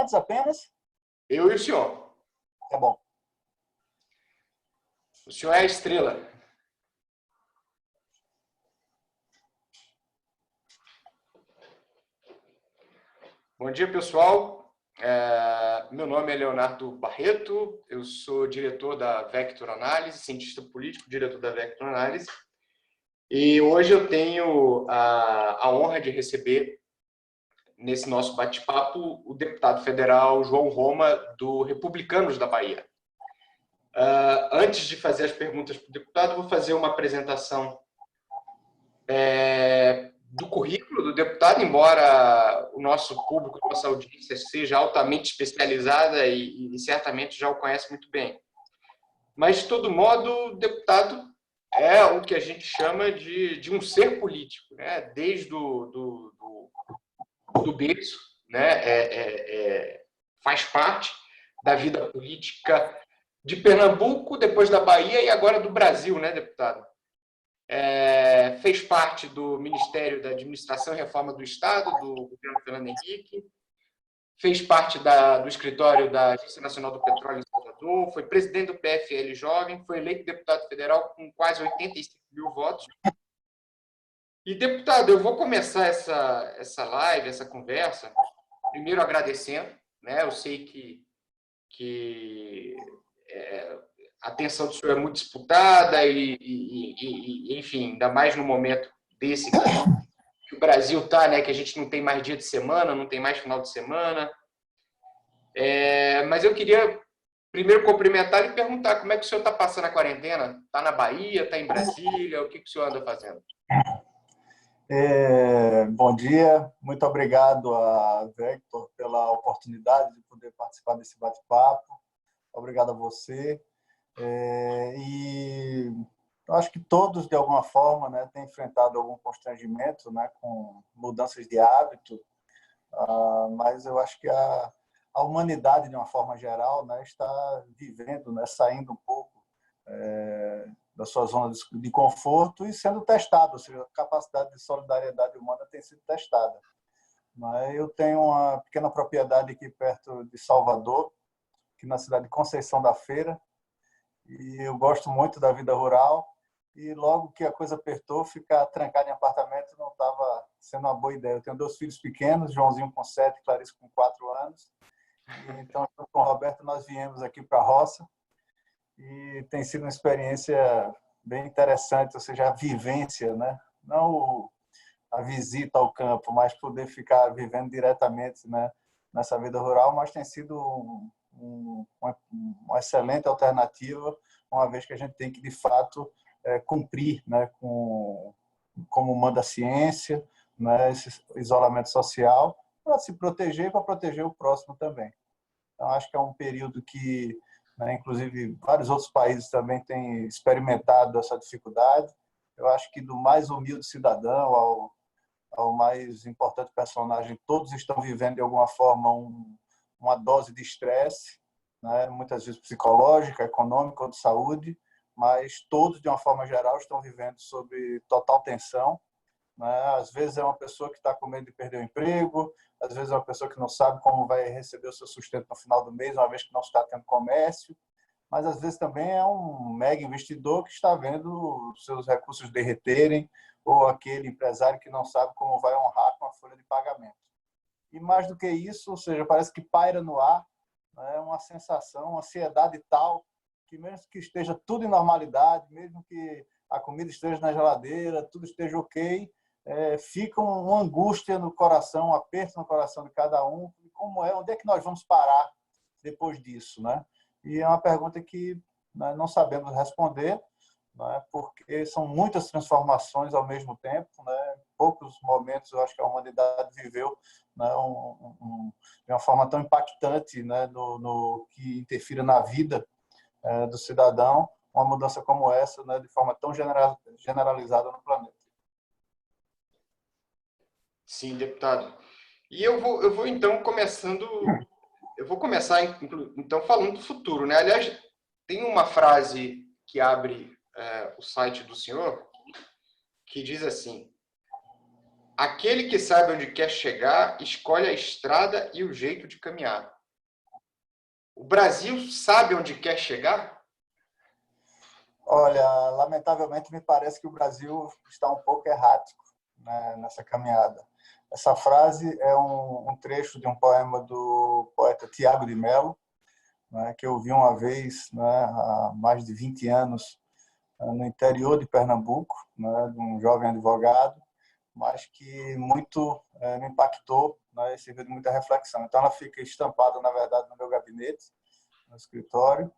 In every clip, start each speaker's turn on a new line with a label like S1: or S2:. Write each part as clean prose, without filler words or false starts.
S1: participantes apenas?
S2: Eu e o senhor.
S1: Tá bom.
S2: O senhor é a estrela. Bom dia, pessoal. Meu nome é Leonardo Barreto, eu sou diretor da Vector Análise, cientista político, diretor da Vector Análise, e hoje eu tenho a honra de receber, nesse nosso bate-papo, o deputado federal João Roma, do Republicanos da Bahia. Antes de fazer as perguntas para o deputado, vou fazer uma apresentação do currículo do deputado, embora o nosso público, a nossa audiência seja altamente especializada e certamente já o conhece muito bem. Mas, de todo modo, o deputado é o que a gente chama de um ser político, né? Desde do berço, né? Faz parte da vida política de Pernambuco, depois da Bahia e agora do Brasil, né, deputado? Fez parte do Ministério da Administração e Reforma do Estado, do governo Fernando Henrique, fez parte do escritório da Agência Nacional do Petróleo em Salvador, foi presidente do PFL Jovem, foi eleito deputado federal com quase 85 mil votos. E, deputado, eu vou começar essa live, essa conversa, primeiro agradecendo, né? Eu sei que a atenção do senhor é muito disputada enfim, ainda mais no momento desse que o Brasil está, né, que a gente não tem mais dia de semana, não tem mais final de semana. Mas eu queria primeiro cumprimentar e perguntar como é que o senhor está passando a quarentena? Está na Bahia, está em Brasília? O que o senhor anda fazendo?
S1: Bom dia, muito obrigado a Vector pela oportunidade de poder participar desse bate-papo. Obrigado a você. E eu acho que todos, de alguma forma, né, têm enfrentado algum constrangimento, né, com mudanças de hábito, mas eu acho que a humanidade, de uma forma geral, né, está vivendo, né, saindo um pouco da sua zona de conforto e sendo testada, ou seja, a capacidade de solidariedade humana tem sido testada. Eu tenho uma pequena propriedade aqui perto de Salvador, aqui na cidade de Conceição da Feira, e eu gosto muito da vida rural, e logo que a coisa apertou, ficar trancado em apartamento não estava sendo uma boa ideia. Eu tenho 2 filhos pequenos, Joãozinho com 7, Clarice com 4 anos, e então com o Roberto nós viemos aqui para a roça, e tem sido uma experiência bem interessante, ou seja, a vivência, né? Não a visita ao campo, mas poder ficar vivendo diretamente, né, nessa vida rural, mas tem sido uma excelente alternativa, uma vez que a gente tem que, de fato, cumprir, né, como manda a ciência, né, esse isolamento social, para se proteger e para proteger o próximo também. Então, acho que é um período que, né, inclusive, vários outros países também têm experimentado essa dificuldade. Eu acho que do mais humilde cidadão ao mais importante personagem, todos estão vivendo, de alguma forma, uma dose de estresse, né, muitas vezes psicológica, econômica ou de saúde, mas todos, de uma forma geral, estão vivendo sob total tensão. Às vezes é uma pessoa que está com medo de perder o emprego, às vezes é uma pessoa que não sabe como vai receber o seu sustento no final do mês, uma vez que não está tendo comércio, mas às vezes também é um mega investidor que está vendo seus recursos derreterem, ou aquele empresário que não sabe como vai honrar com a folha de pagamento. E mais do que isso, ou seja, parece que paira no ar, né, uma sensação, uma ansiedade tal, que mesmo que esteja tudo em normalidade, mesmo que a comida esteja na geladeira, tudo esteja ok, fica uma angústia no coração, um aperto no coração de cada um. E como onde é que nós vamos parar depois disso, né? E é uma pergunta que nós não sabemos responder, né? Porque são muitas transformações ao mesmo tempo, né? Em poucos momentos eu acho que a humanidade viveu, né, de uma forma tão impactante, né, no que interfira na vida do cidadão, uma mudança como essa, né, de forma tão generalizada no planeta.
S2: Sim, deputado. E eu vou então eu vou começar então falando do futuro, né? Aliás, tem uma frase que abre o site do senhor que diz assim: aquele que sabe onde quer chegar escolhe a estrada e o jeito de caminhar. O Brasil sabe onde quer chegar?
S1: Olha, lamentavelmente me parece que o Brasil está um pouco errático, né, nessa caminhada. Essa frase é um trecho de um poema do poeta Tiago de Mello, né, que eu vi uma vez, né, há mais de 20 anos, no interior de Pernambuco, né, de um jovem advogado, mas que muito me impactou, né, e serviu de muita reflexão. Então, ela fica estampada, na verdade, no meu gabinete, no escritório,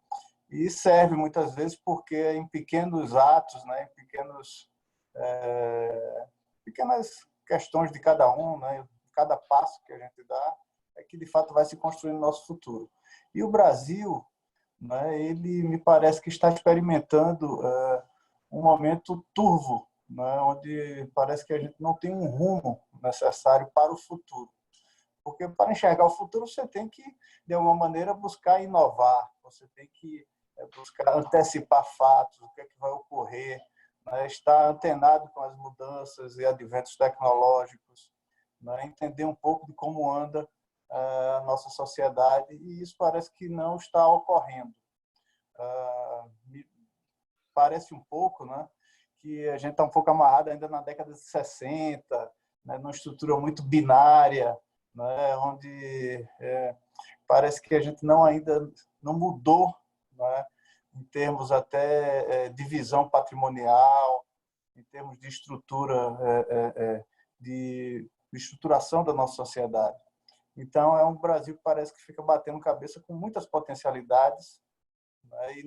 S1: e serve muitas vezes porque em pequenos atos, né, em pequenas questões de cada um, né, cada passo que a gente dá, é que de fato vai se construindo o nosso futuro. E o Brasil, né, ele me parece que está experimentando um momento turvo, né, onde parece que a gente não tem um rumo necessário para o futuro. Porque para enxergar o futuro você tem que, de alguma maneira, buscar inovar, você tem que buscar antecipar fatos, o que é que vai ocorrer, né, estar antenado com as mudanças e adventos tecnológicos, né, entender um pouco de como anda a nossa sociedade, e isso parece que não está ocorrendo. Me parece um pouco, né, que a gente está um pouco amarrado ainda na década de 60, né, numa estrutura muito binária, né, onde parece que a gente ainda não mudou, né, em termos até divisão patrimonial, em termos de estrutura, de estruturação da nossa sociedade. Então, é um Brasil que parece que fica batendo cabeça com muitas potencialidades, né, e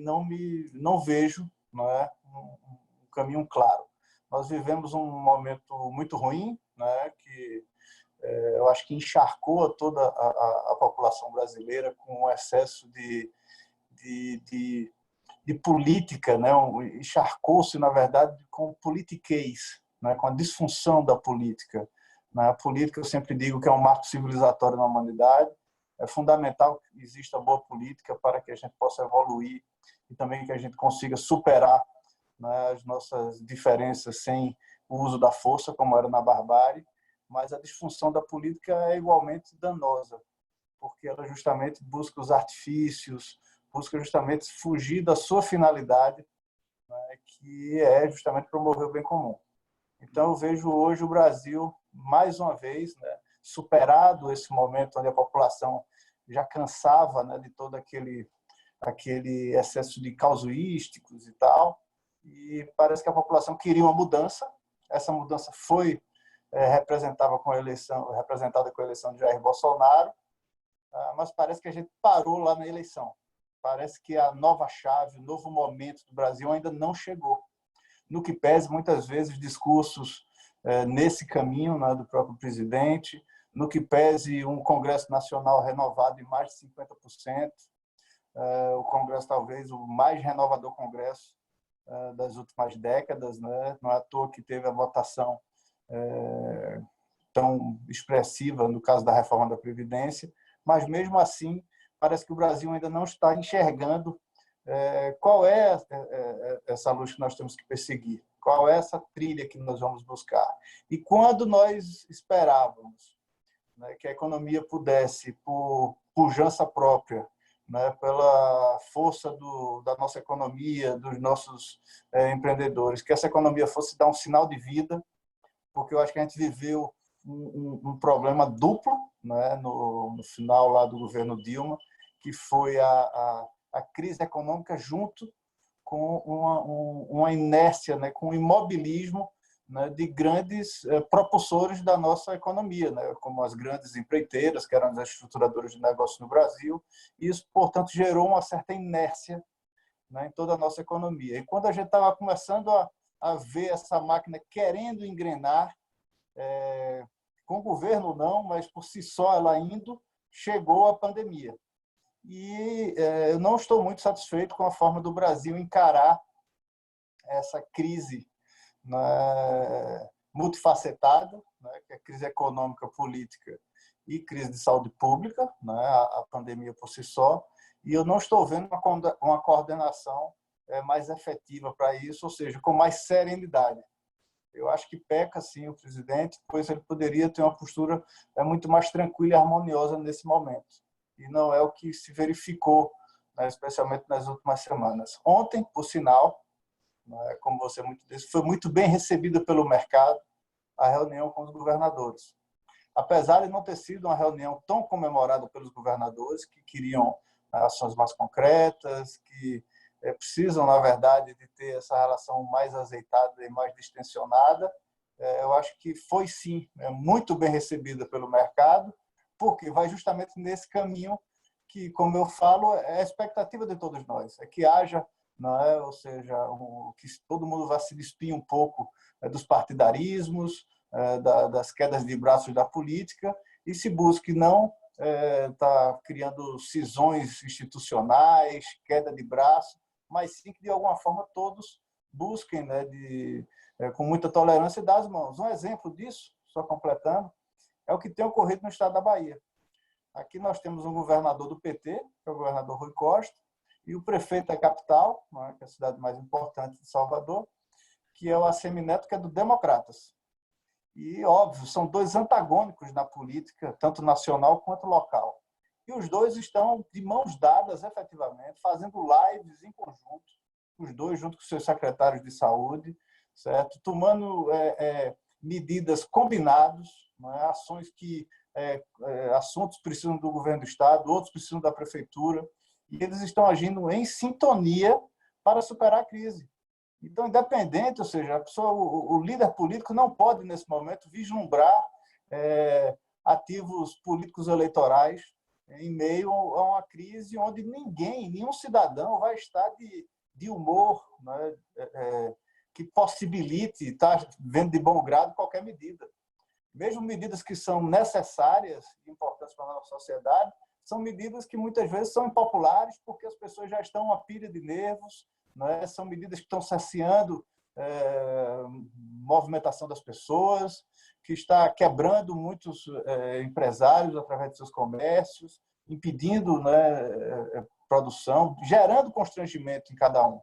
S1: não vejo, né, um caminho claro. Nós vivemos um momento muito ruim, né, que eu acho que encharcou toda a população brasileira com um excesso de, de, de política, né, encharcou-se, na verdade, com politiquês, né, com a disfunção da política. A política, eu sempre digo que é um marco civilizatório na humanidade, é fundamental que exista boa política para que a gente possa evoluir e também que a gente consiga superar, né, as nossas diferenças sem o uso da força, como era na barbárie, mas a disfunção da política é igualmente danosa, porque ela justamente busca os artifícios, busca justamente fugir da sua finalidade, né, que é justamente promover o bem comum. Então, eu vejo hoje o Brasil, mais uma vez, né, superado esse momento onde a população já cansava, né, de todo aquele excesso de casuísticos e tal, e parece que a população queria uma mudança. Essa mudança foi representada com a eleição de Jair Bolsonaro, mas parece que a gente parou lá na eleição. Parece que a nova chave, o novo momento do Brasil ainda não chegou. No que pese, muitas vezes, discursos nesse caminho, né, do próprio presidente, no que pese um Congresso Nacional renovado em mais de 50%, o Congresso talvez o mais renovador Congresso das últimas décadas, né? Não é à toa que teve a votação tão expressiva no caso da reforma da Previdência, mas mesmo assim parece que o Brasil ainda não está enxergando qual é essa luz que nós temos que perseguir, qual é essa trilha que nós vamos buscar. E quando nós esperávamos, né, que a economia pudesse, por pujança própria, né, pela força da nossa economia, dos nossos empreendedores, que essa economia fosse dar um sinal de vida, porque eu acho que a gente viveu um problema duplo, né, no final lá do governo Dilma, que foi a crise econômica junto com uma inércia, né, com um imobilismo, né, de grandes propulsores da nossa economia, né, como as grandes empreiteiras, que eram as estruturadoras de negócio no Brasil. Isso, portanto, gerou uma certa inércia, né, em toda a nossa economia. E quando a gente estava começando a ver essa máquina querendo engrenar, com o governo ou não, mas por si só ela indo, chegou a pandemia. E eu não estou muito satisfeito com a forma do Brasil encarar essa crise, né, multifacetada, né, que é a crise econômica, política e crise de saúde pública, né, a pandemia por si só, e eu não estou vendo uma coordenação mais efetiva para isso, ou seja, com mais serenidade. Eu acho que peca, sim, o presidente, pois ele poderia ter uma postura muito mais tranquila e harmoniosa nesse momento. e não é o que se verificou, né, especialmente nas últimas semanas. Ontem, por sinal, né, como você muito disse, foi muito bem recebida pelo mercado a reunião com os governadores. Apesar de não ter sido uma reunião tão comemorada pelos governadores, que queriam ações mais concretas, que precisam, na verdade, de ter essa relação mais azeitada e mais distensionada, eu acho que foi, sim, muito bem recebida pelo mercado, porque vai justamente nesse caminho que, como eu falo, é a expectativa de todos nós, é que haja, não é, ou seja, que todo mundo vá se despir um pouco dos partidarismos, das quedas de braços da política e se busque não estar criando cisões institucionais, queda de braço, mas sim que, de alguma forma, todos busquem, né, com muita tolerância, dar as mãos. Um exemplo disso, só completando, é o que tem ocorrido no estado da Bahia. Aqui nós temos um governador do PT, que é o governador Rui Costa, e o prefeito da capital, que é a cidade mais importante de Salvador, que é o Assemineto, que é do Democratas. E, óbvio, são dois antagônicos na política, tanto nacional quanto local. E os dois estão de mãos dadas, efetivamente, fazendo lives em conjunto, os dois junto com seus secretários de saúde, certo? Tomando medidas combinadas, ações que assuntos precisam do governo do estado, outros precisam da prefeitura, e eles estão agindo em sintonia para superar a crise. Então, independente, ou seja, a pessoa, o líder político não pode, nesse momento, vislumbrar ativos políticos eleitorais em meio a uma crise onde nenhum cidadão vai estar de humor, né, que possibilite estar vendo de bom grado qualquer medida. Mesmo medidas que são necessárias e importantes para a nossa sociedade, são medidas que muitas vezes são impopulares porque as pessoas já estão uma pilha de nervos, né? São medidas que estão cerceando movimentação das pessoas, que está quebrando muitos empresários através de seus comércios, impedindo, né, produção, gerando constrangimento em cada um.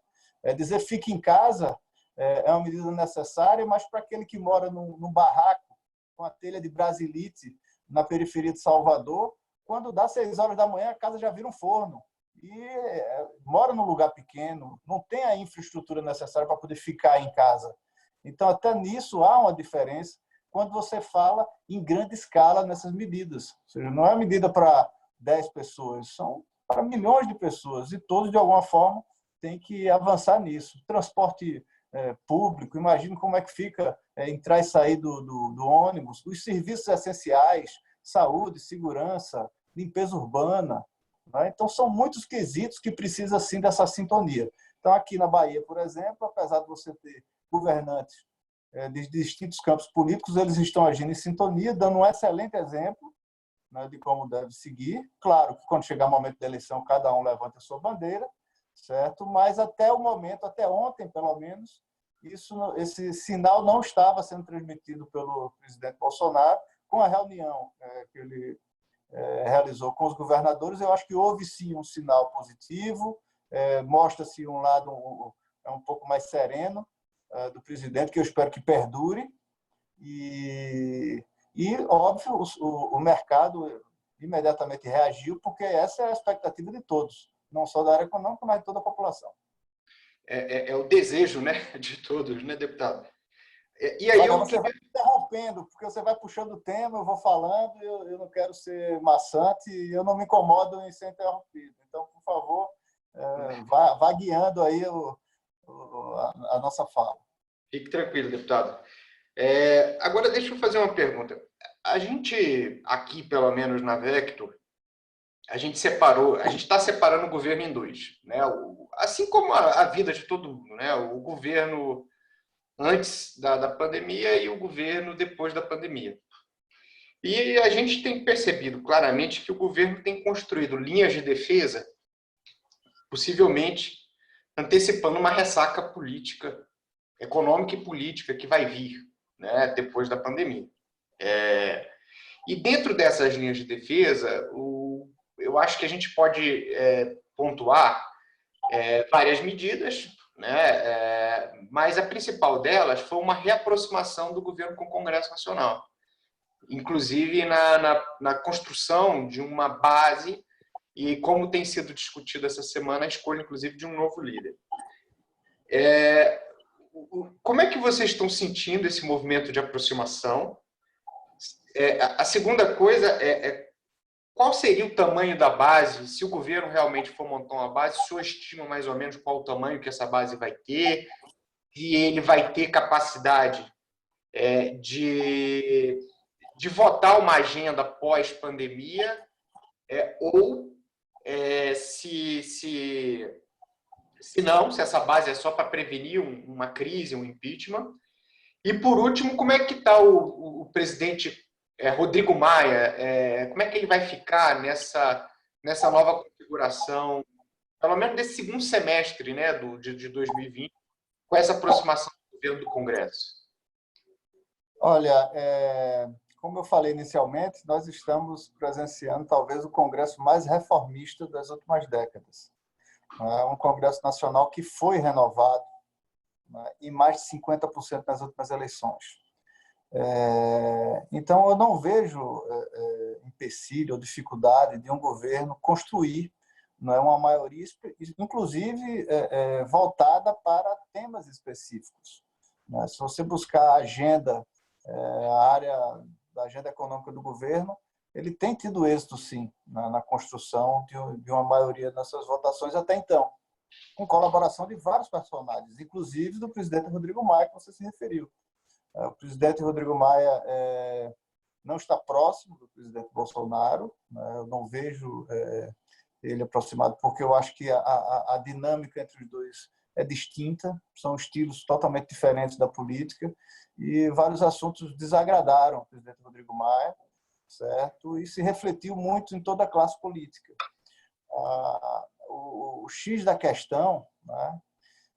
S1: Dizer fique em casa é uma medida necessária, mas para aquele que mora num barraco com a telha de brasilite na periferia de Salvador, quando dá 6 horas da manhã, a casa já vira um forno. E mora num lugar pequeno, não tem a infraestrutura necessária para poder ficar em casa. Então, até nisso há uma diferença quando você fala em grande escala nessas medidas. Ou seja, não é medida para 10 pessoas, são para milhões de pessoas, e todos, de alguma forma, têm que avançar nisso. Transporte público, imagine como é que fica entrar e sair do ônibus, os serviços essenciais, saúde, segurança, limpeza urbana. Né? Então, são muitos quesitos que precisam, sim, dessa sintonia. Então, aqui na Bahia, por exemplo, apesar de você ter governantes de distintos campos políticos, eles estão agindo em sintonia, dando um excelente exemplo, né, de como deve seguir. Claro que, quando chegar o momento da eleição, cada um levanta a sua bandeira, certo? Mas, até o momento, até ontem, pelo menos, esse sinal não estava sendo transmitido pelo presidente Bolsonaro. Com a reunião que ele realizou com os governadores, eu acho que houve, sim, um sinal positivo, mostra-se um lado um pouco mais sereno do presidente, que eu espero que perdure, e óbvio, o mercado imediatamente reagiu, porque essa é a expectativa de todos, não só da área econômica, mas de toda a população.
S2: É o desejo, né, de todos, né, deputado? E aí
S1: Você vai me interrompendo, porque você vai puxando o tema, eu vou falando, eu não quero ser maçante e eu não me incomodo em ser interrompido. Então, por favor, vá guiando aí a nossa fala.
S2: Fique tranquilo, deputado. Agora, deixa eu fazer uma pergunta. A gente, aqui, pelo menos na Vector, a gente está separando o governo em dois, né? Assim como a vida de todo mundo, né? O governo antes da pandemia e o governo depois da pandemia. E a gente tem percebido claramente que o governo tem construído linhas de defesa, possivelmente antecipando uma ressaca política, econômica e política que vai vir, né, depois da pandemia. E dentro dessas linhas de defesa, eu acho que a gente pode pontuar várias medidas, né, mas a principal delas foi uma reaproximação do governo com o Congresso Nacional, inclusive na construção de uma base e como tem sido discutido essa semana a escolha, inclusive, de um novo líder. Como é que vocês estão sentindo esse movimento de aproximação? A segunda coisa qual seria o tamanho da base, se o governo realmente for montar uma base, o senhor estima mais ou menos qual o tamanho que essa base vai ter, e ele vai ter capacidade de votar uma agenda pós-pandemia, ou se não, se essa base é só para prevenir uma crise, um impeachment. E, por último, como é que está o presidente Rodrigo Maia? Como é que ele vai ficar nessa nova configuração, pelo menos desse segundo semestre, né, de 2020, com essa aproximação do governo do Congresso?
S1: Olha, como eu falei inicialmente, nós estamos presenciando talvez o congresso mais reformista das últimas décadas. É um congresso nacional que foi renovado, né, em mais de 50% nas últimas eleições. Então, eu não vejo empecilho ou dificuldade de um governo construir, não é, uma maioria, inclusive voltada para temas específicos. Né? Se você buscar a agenda, a área da agenda econômica do governo, ele tem tido êxito, sim, na construção de uma maioria nessas votações até então, com colaboração de vários personagens, inclusive do presidente Rodrigo Maia, que você se referiu. O presidente Rodrigo Maia não está próximo do presidente Bolsonaro, né? Eu não vejo ele aproximado, porque eu acho que a dinâmica entre os dois é distinta, são estilos totalmente diferentes da política, e vários assuntos desagradaram o presidente Rodrigo Maia, certo? E se refletiu muito em toda a classe política. O X da questão, né?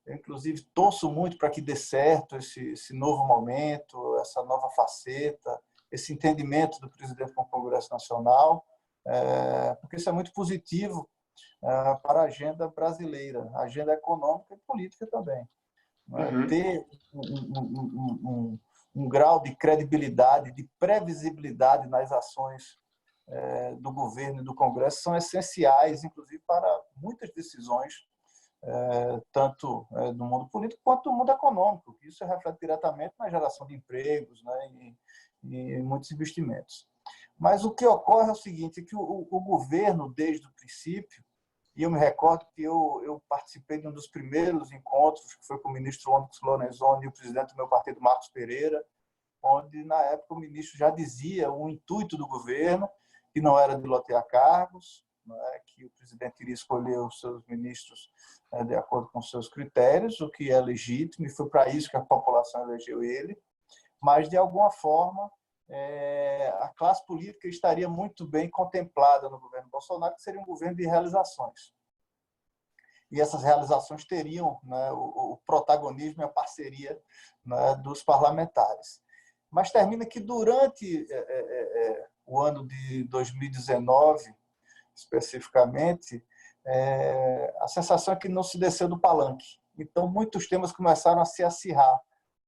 S1: Eu, inclusive, torço muito para que dê certo esse novo momento, essa nova faceta, esse entendimento do presidente com o Congresso Nacional, porque isso é muito positivo para a agenda brasileira, a agenda econômica e política também.
S2: Uhum.
S1: Ter um grau de credibilidade, de previsibilidade nas ações do governo e do Congresso são essenciais, inclusive, para muitas decisões, tanto do mundo político quanto do mundo econômico. Isso reflete diretamente na geração de empregos, né, e muitos investimentos. Mas o que ocorre é o seguinte, que o governo, desde o princípio, e eu me recordo que eu participei de um dos primeiros encontros, que foi com o ministro Onyx Lorenzoni e o presidente do meu partido, Marcos Pereira, onde, na época, o ministro já dizia o intuito do governo, que não era de lotear cargos, que o presidente iria escolher os seus ministros de acordo com os seus critérios, o que é legítimo, e foi para isso que a população elegeu ele, mas, de alguma forma, a classe política estaria muito bem contemplada no governo Bolsonaro, que seria um governo de realizações. E essas realizações teriam, né, o protagonismo e a parceria, né, dos parlamentares. Mas termina que, durante o ano de 2019, especificamente, a sensação é que não se desceu do palanque. Então, muitos temas começaram a se acirrar,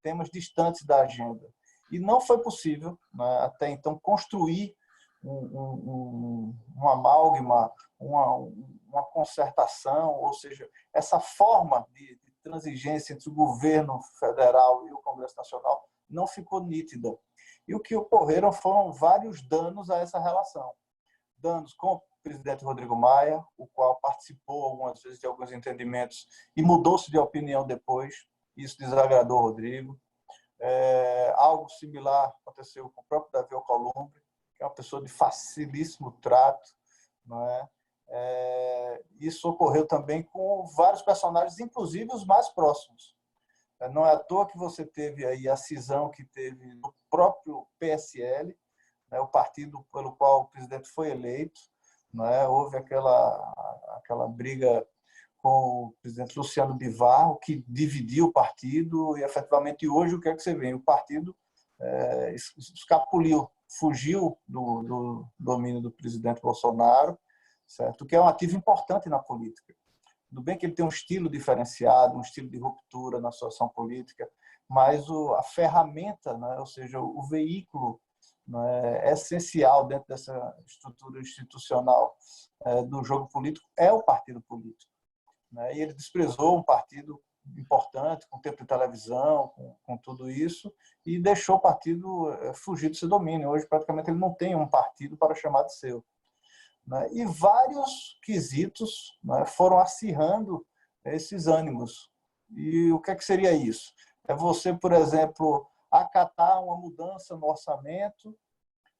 S1: temas distantes da agenda. E não foi possível, né, até então, construir um amálgama, uma concertação, ou seja, essa forma de transigência entre o governo federal e o Congresso Nacional não ficou nítida. E o que ocorreram foram vários danos a essa relação. Danos com o presidente Rodrigo Maia, o qual participou algumas vezes de alguns entendimentos e mudou-se de opinião depois. Isso desagradou o Rodrigo. Algo similar aconteceu com o próprio Davi Alcolumbre, que é uma pessoa de facilíssimo trato, não é? Isso ocorreu também com vários personagens, inclusive os mais próximos. Não é à toa que você teve aí a cisão que teve no próprio PSL, né, o partido pelo qual o presidente foi eleito, né? Houve aquela briga com o presidente Luciano Bivar, o que dividiu o partido, e efetivamente hoje o que é que você vê? O partido escapuliu, fugiu do domínio do presidente Bolsonaro, certo? O que é um ativo importante na política. Tudo bem que ele tem um estilo diferenciado, um estilo de ruptura na sua ação política, mas a ferramenta, né? Ou seja, o veículo né, essencial dentro dessa estrutura institucional do jogo político é o partido político, né? E ele desprezou um partido importante, com tempo de televisão, com tudo isso, e deixou o partido fugir do seu domínio. Hoje, praticamente, ele não tem um partido para chamar de seu, né? E vários quesitos, né, foram acirrando esses ânimos. E o que é que seria isso? É você, por exemplo, acatar uma mudança no orçamento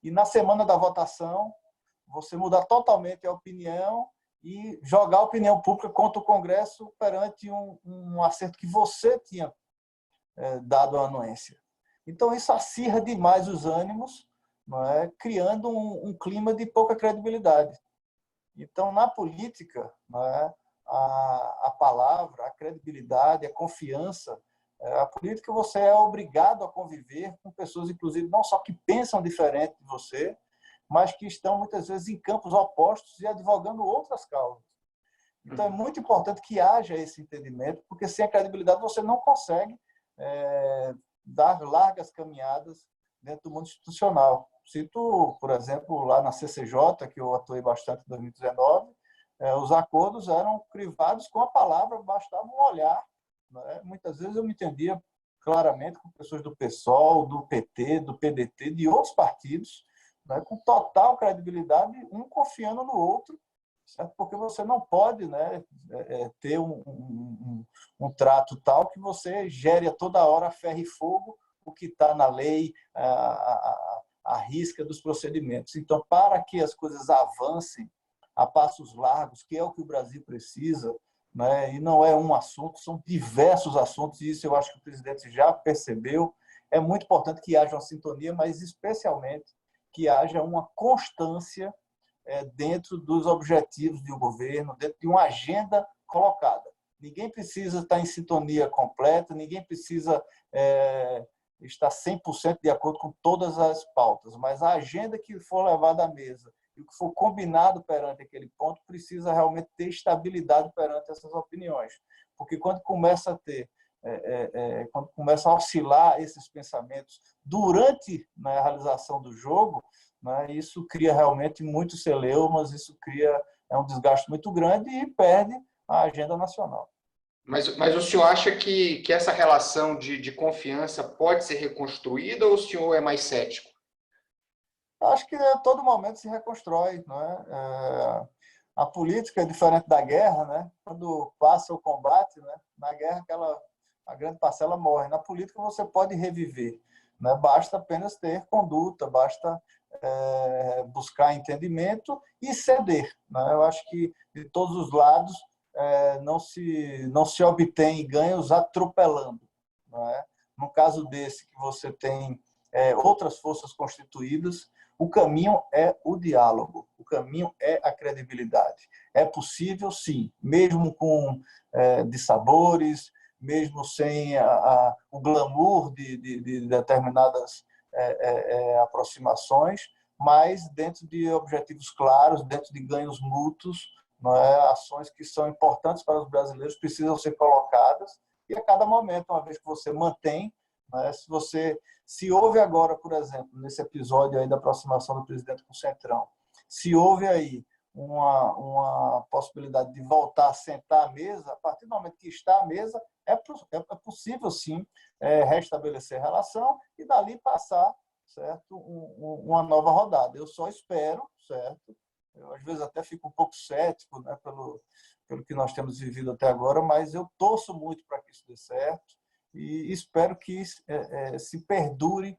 S1: e, na semana da votação, você mudar totalmente a opinião e jogar a opinião pública contra o Congresso perante um acerto que você tinha dado a anuência. Então, isso acirra demais os ânimos, não é? Criando um clima de pouca credibilidade. Então, na política, não é? A palavra, a credibilidade, a confiança, a política você é obrigado a conviver com pessoas, inclusive, não só que pensam diferente de você, mas que estão, muitas vezes, em campos opostos e advogando outras causas. Então, é muito importante que haja esse entendimento, porque sem a credibilidade você não consegue dar largas caminhadas dentro do mundo institucional. Cito, por exemplo, lá na CCJ, que eu atuei bastante em 2019, os acordos eram crivados com a palavra, bastava um olhar, né? Muitas vezes eu me entendia claramente com pessoas do PSOL, do PT, do PDT, de outros partidos, né, com total credibilidade, um confiando no outro, certo? Porque você não pode, né, ter um trato tal que você gere a toda hora a ferro e fogo o que está na lei, a risca dos procedimentos. Então, para que as coisas avancem a passos largos, que é o que o Brasil precisa, né, e não é um assunto, são diversos assuntos, e isso eu acho que o presidente já percebeu, é muito importante que haja uma sintonia, mas especialmente que haja uma constância dentro dos objetivos do governo, dentro de uma agenda colocada. Ninguém precisa estar em sintonia completa, ninguém precisa estar 100% de acordo com todas as pautas, mas a agenda que for levada à mesa e o que for combinado perante aquele ponto precisa realmente ter estabilidade perante essas opiniões. Porque quando começa a ter quando começam a oscilar esses pensamentos durante, né, a realização do jogo, né, isso cria realmente muitos celeumas, isso cria um desgaste muito grande e perde a agenda nacional.
S2: Mas o senhor acha que essa relação de confiança pode ser reconstruída ou o senhor é mais cético?
S1: Acho que a todo momento se reconstrói, não é? A política é diferente da guerra, né? Quando passa o combate, né? Na guerra a grande parcela morre. Na política você pode reviver, né? Basta apenas ter conduta, basta buscar entendimento e ceder, né? Eu acho que de todos os lados não se obtém ganhos atropelando, não é? No caso desse que você tem outras forças constituídas, o caminho é o diálogo, o caminho é a credibilidade. É possível, sim, mesmo com dissabores, mesmo sem o glamour de determinadas aproximações, mas dentro de objetivos claros, dentro de ganhos mútuos, não é? Ações que são importantes para os brasileiros precisam ser colocadas e a cada momento, uma vez que você mantém, né, se houve agora, por exemplo, nesse episódio aí da aproximação do presidente com o Centrão, se houve aí uma possibilidade de voltar a sentar à mesa, a partir do momento que está à mesa, é possível, sim, restabelecer a relação e dali passar, certo, uma nova rodada. Eu só espero, certo, eu às vezes até fico um pouco cético, né, pelo que nós temos vivido até agora, mas eu torço muito para que isso dê certo e espero que se perdure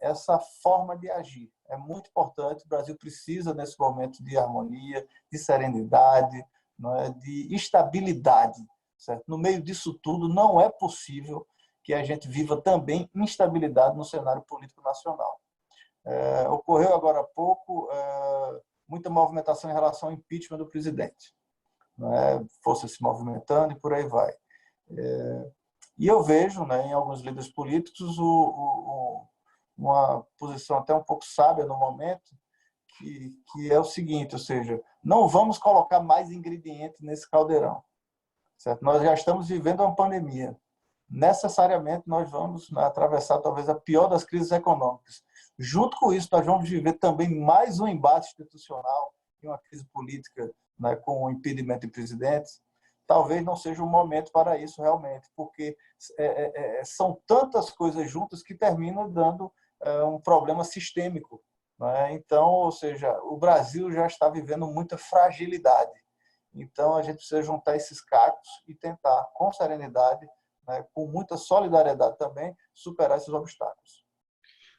S1: essa forma de agir. É muito importante, o Brasil precisa, nesse momento, de harmonia, de serenidade, não é? De estabilidade. Certo? No meio disso tudo, não é possível que a gente viva também instabilidade no cenário político nacional. Ocorreu agora há pouco muita movimentação em relação ao impeachment do presidente. Força se movimentando e por aí vai. E eu vejo, né, em alguns líderes políticos uma posição até um pouco sábia no momento, que é o seguinte, ou seja, não vamos colocar mais ingredientes nesse caldeirão. Certo? Nós já estamos vivendo uma pandemia. Necessariamente nós vamos atravessar talvez a pior das crises econômicas. Junto com isso, nós vamos viver também mais um embate institucional e uma crise política, né, com o impedimento de presidentes. Talvez não seja o momento para isso realmente, porque são tantas coisas juntas que terminam dando um problema sistêmico, né? Então, ou seja, o Brasil já está vivendo muita fragilidade. Então, a gente precisa juntar esses cacos e tentar, com serenidade, né, com muita solidariedade também, superar esses obstáculos.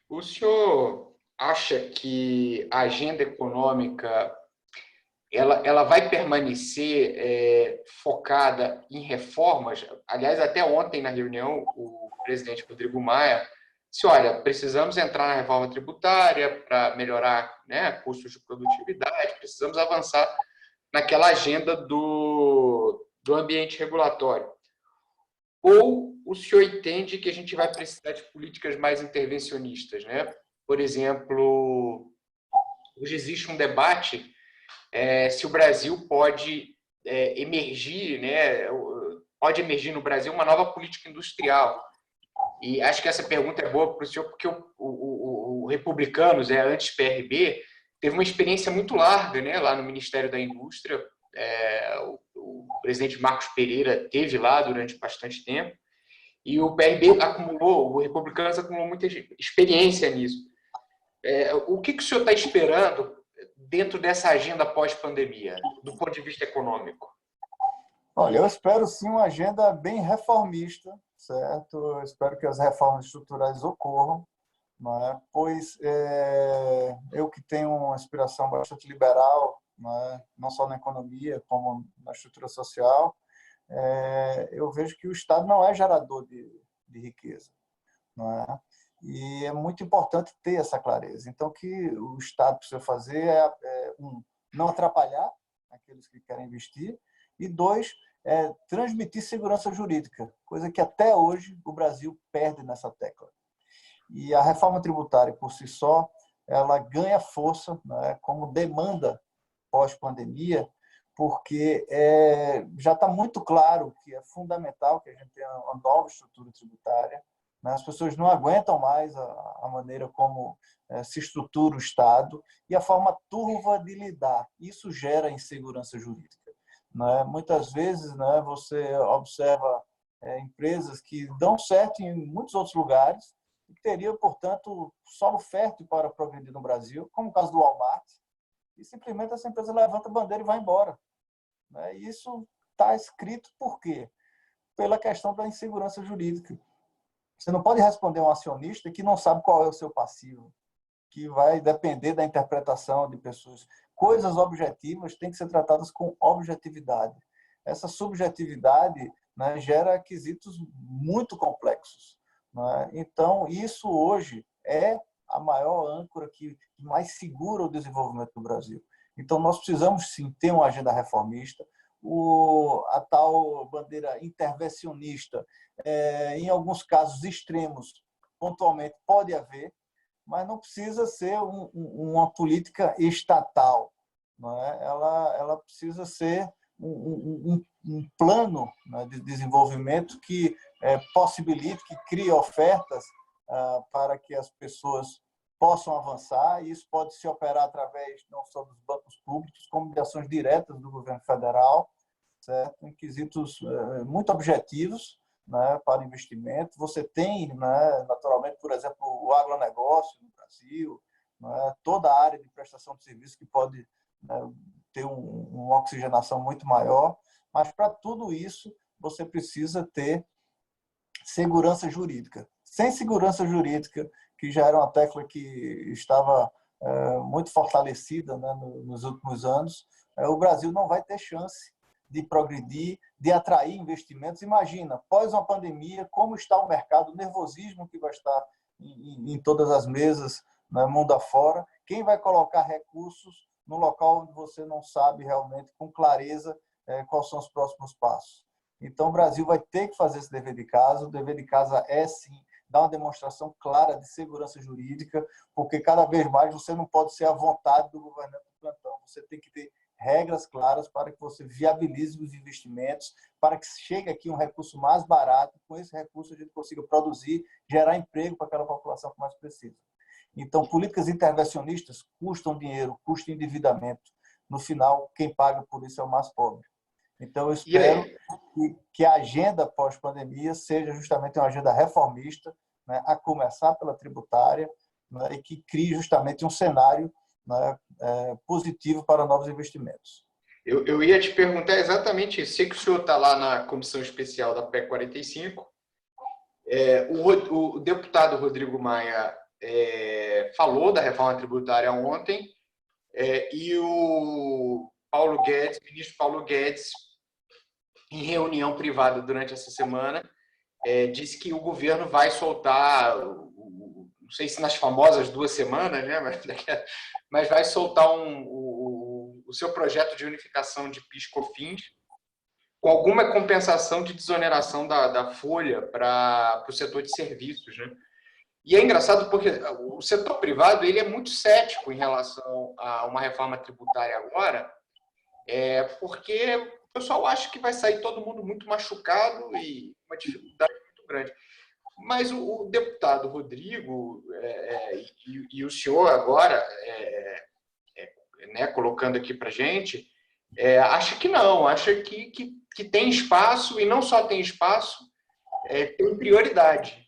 S2: O senhor acha que a agenda econômica ela vai permanecer focada em reformas? Aliás, até ontem na reunião, o presidente Rodrigo Maia disse, olha, precisamos entrar na reforma tributária para melhorar, né, custos de produtividade, precisamos avançar naquela agenda do ambiente regulatório. Ou o senhor entende que a gente vai precisar de políticas mais intervencionistas, né? Por exemplo, hoje existe um debate se o Brasil pode emergir, né? Pode emergir no Brasil uma nova política industrial. E acho que essa pergunta é boa para o senhor, porque o Republicanos, antes PRB, teve uma experiência muito larga, né, lá no Ministério da Indústria. O presidente Marcos Pereira teve lá durante bastante tempo. E o PRB acumulou, o Republicanos acumulou muita experiência nisso. O que o senhor está esperando dentro dessa agenda pós-pandemia, do ponto de vista econômico?
S1: Olha, eu espero sim uma agenda bem reformista, certo? Eu espero que as reformas estruturais ocorram, não é? Pois eu que tenho uma inspiração bastante liberal, não só na economia, como na estrutura social, eu vejo que o Estado não é gerador de riqueza, não é? E é muito importante ter essa clareza. Então, o que o Estado precisa fazer não atrapalhar aqueles que querem investir, e dois, transmitir segurança jurídica, coisa que até hoje o Brasil perde nessa tecla. E a reforma tributária, por si só, ela ganha força, né, como demanda pós-pandemia, porque já está muito claro que é fundamental que a gente tenha uma nova estrutura tributária. Né? As pessoas não aguentam mais a maneira como se estrutura o Estado e a forma turva de lidar. Isso gera insegurança jurídica. Né? Muitas vezes, né, você observa empresas que dão certo em muitos outros lugares e que teriam, portanto, solo fértil para progredir no Brasil, como o caso do Walmart, e simplesmente essa empresa levanta a bandeira e vai embora. Né? E isso está escrito por quê? Pela questão da insegurança jurídica. Você não pode responder a um acionista que não sabe qual é o seu passivo, que vai depender da interpretação de pessoas. Coisas objetivas têm que ser tratadas com objetividade. Essa subjetividade, né, gera quesitos muito complexos. Né? Então, isso hoje é a maior âncora que mais segura o desenvolvimento do Brasil. Então, nós precisamos, sim, ter uma agenda reformista. A tal bandeira intervencionista, em alguns casos extremos, pontualmente pode haver, mas não precisa ser uma política estatal. Não é? Ela precisa ser um plano, né, de desenvolvimento que possibilite, que crie ofertas para que as pessoas possam avançar, e isso pode se operar através não só dos bancos públicos, como de ações diretas do governo federal, certo? Em quesitos muito objetivos, né, para investimento. Você tem, né, naturalmente, por exemplo, o agronegócio no Brasil, né, toda a área de prestação de serviço que pode, né, ter uma oxigenação muito maior, mas para tudo isso você precisa ter segurança jurídica. Sem segurança jurídica, que já era uma tecla que estava muito fortalecida, né, nos últimos anos, o Brasil não vai ter chance de progredir, de atrair investimentos. Imagina, após uma pandemia, como está o mercado, o nervosismo que vai estar em todas as mesas, né, mundo afora. Quem vai colocar recursos no local onde você não sabe realmente com clareza quais são os próximos passos? Então, o Brasil vai ter que fazer esse dever de casa. O dever de casa é, sim, dar uma demonstração clara de segurança jurídica, porque cada vez mais você não pode ser à vontade do governante do plantão. Você tem que ter regras claras para que você viabilize os investimentos, para que chegue aqui um recurso mais barato, com esse recurso a gente consiga produzir, gerar emprego para aquela população que mais precisa. Então, políticas intervencionistas custam dinheiro, custam endividamento. No final, quem paga por isso é o mais pobre. Então, eu espero que a agenda pós-pandemia seja justamente uma agenda reformista, né, a começar pela tributária, né, e que crie justamente um cenário, né, positivo para novos investimentos.
S2: Eu ia te perguntar exatamente isso. Sei que o senhor está lá na comissão especial da PEC 45. O deputado Rodrigo Maia falou da reforma tributária ontem, e o Paulo Guedes, ministro Paulo Guedes, em reunião privada durante essa semana, disse que o governo vai soltar, não sei se nas famosas 2 semanas, né, mas vai soltar o seu projeto de unificação de PIS/COFINS, com alguma compensação de desoneração da folha para o setor de serviços, né? E é engraçado porque o setor privado ele é muito cético em relação a uma reforma tributária agora, porque o pessoal acha que vai sair todo mundo muito machucado e uma dificuldade muito grande. Mas o deputado Rodrigo e o senhor agora, né, colocando aqui para a gente, acha que não, acha que tem espaço, e não só tem espaço, tem prioridade.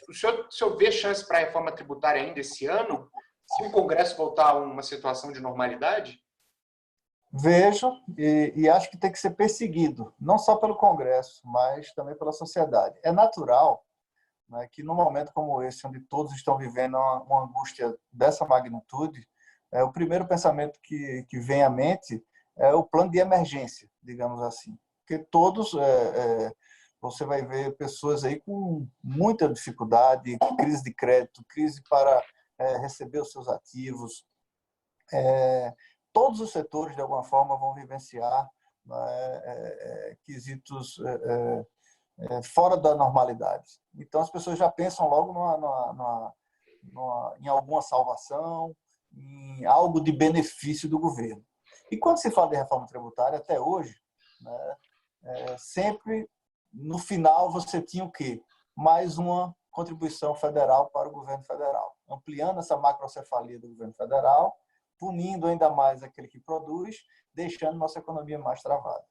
S2: O senhor vê chance para a reforma tributária ainda esse ano, se o Congresso voltar a uma situação de normalidade?
S1: Vejo e acho que tem que ser perseguido, não só pelo Congresso, mas também pela sociedade. É natural, né, que num momento como esse, onde todos estão vivendo uma angústia dessa magnitude, o primeiro pensamento que vem à mente é o plano de emergência, digamos assim. Porque todos, você vai ver pessoas aí com muita dificuldade, crise de crédito, crise para receber os seus ativos. Todos os setores, de alguma forma, vão vivenciar, né, quesitos fora da normalidade. Então, as pessoas já pensam logo em alguma salvação, em algo de benefício do governo. E quando se fala de reforma tributária, até hoje, né, sempre, no final, você tinha o quê? Mais uma contribuição federal para o governo federal, ampliando essa macrocefalia do governo federal, punindo ainda mais aquele que produz, deixando nossa economia mais travada.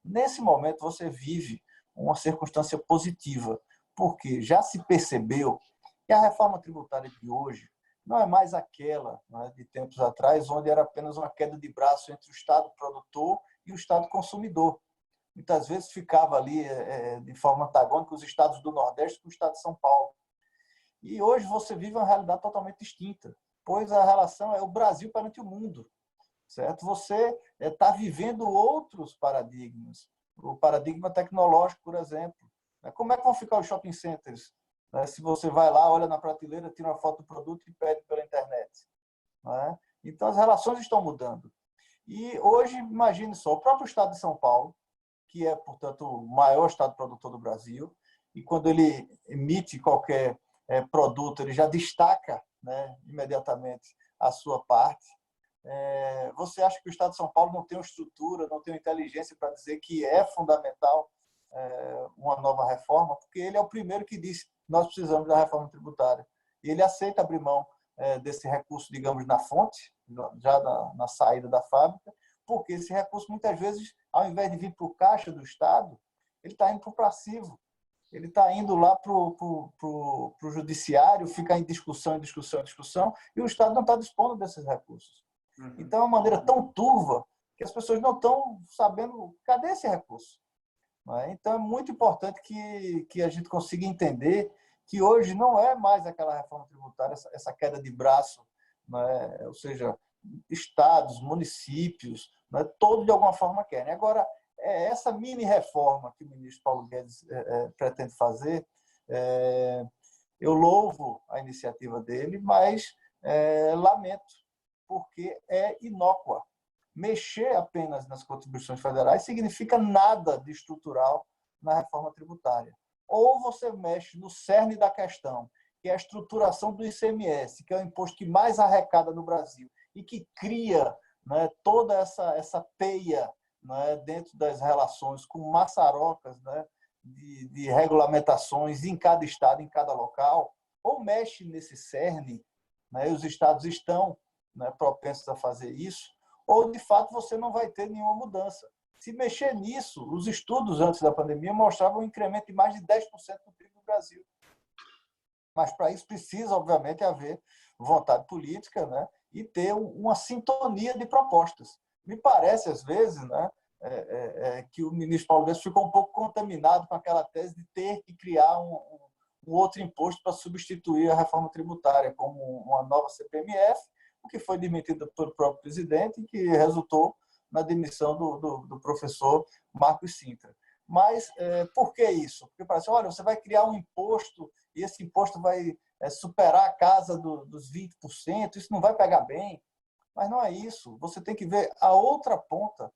S1: Nesse momento, você vive uma circunstância positiva, porque já se percebeu que a reforma tributária de hoje não é mais aquela, né, de tempos atrás, onde era apenas uma queda de braço entre o Estado produtor e o Estado consumidor. Muitas vezes ficava ali de forma antagônica os estados do Nordeste com o Estado de São Paulo. E hoje você vive uma realidade totalmente distinta, pois a relação é o Brasil perante o mundo, certo? Você está vivendo outros paradigmas, o paradigma tecnológico, por exemplo. Como é que vão ficar os shopping centers? Se você vai lá, olha na prateleira, tira uma foto do produto e pede pela internet. Então, as relações estão mudando. E hoje, imagine só, o próprio Estado de São Paulo, que é, portanto, o maior estado produtor do Brasil, e quando ele emite qualquer produto, ele já destaca, né, imediatamente a sua parte. Você acha que o Estado de São Paulo não tem uma estrutura, não tem uma inteligência para dizer que é fundamental uma nova reforma? Porque ele é o primeiro que disse que nós precisamos da reforma tributária. E ele aceita abrir mão desse recurso, digamos, na fonte, já na saída da fábrica, porque esse recurso, muitas vezes, ao invés de vir para o caixa do Estado, ele está indo para o passivo. Ele está indo lá para o judiciário, fica em discussão, e o Estado não está dispondo desses recursos. Então, é uma maneira tão turva que as pessoas não estão sabendo cadê esse recurso. Então, é muito importante que a gente consiga entender que hoje não é mais aquela reforma tributária, essa queda de braço, ou seja, estados, municípios, todos de alguma forma querem. Agora, essa mini-reforma que o ministro Paulo Guedes pretende fazer, eu louvo a iniciativa dele, mas lamento, porque é inócua. Mexer apenas nas contribuições federais significa nada de estrutural na reforma tributária. Ou você mexe no cerne da questão, que é a estruturação do ICMS, que é o imposto que mais arrecada no Brasil e que cria, né, toda essa teia, né, dentro das relações com maçarocas, né, de regulamentações em cada estado, em cada local. ou mexe nesse cerne, né, e os estados estão, né, propensos a fazer isso, ou, de fato, você não vai ter nenhuma mudança. Se mexer nisso, os estudos antes da pandemia mostravam um incremento de mais de 10% no PIB do Brasil. Mas, para isso, precisa, obviamente, haver vontade política, né, e ter uma sintonia de propostas. Me parece, às vezes, né, que o ministro Paulo Guedes ficou um pouco contaminado com aquela tese de ter que criar um outro imposto para substituir a reforma tributária, como uma nova CPMF, o que foi demitido pelo próprio presidente e que resultou na demissão do professor Marcos Sintra. Mas por que isso? Porque parece, olha, você vai criar um imposto e esse imposto vai superar a casa dos 20%, isso não vai pegar bem. Mas não é isso. Você tem que ver a outra ponta,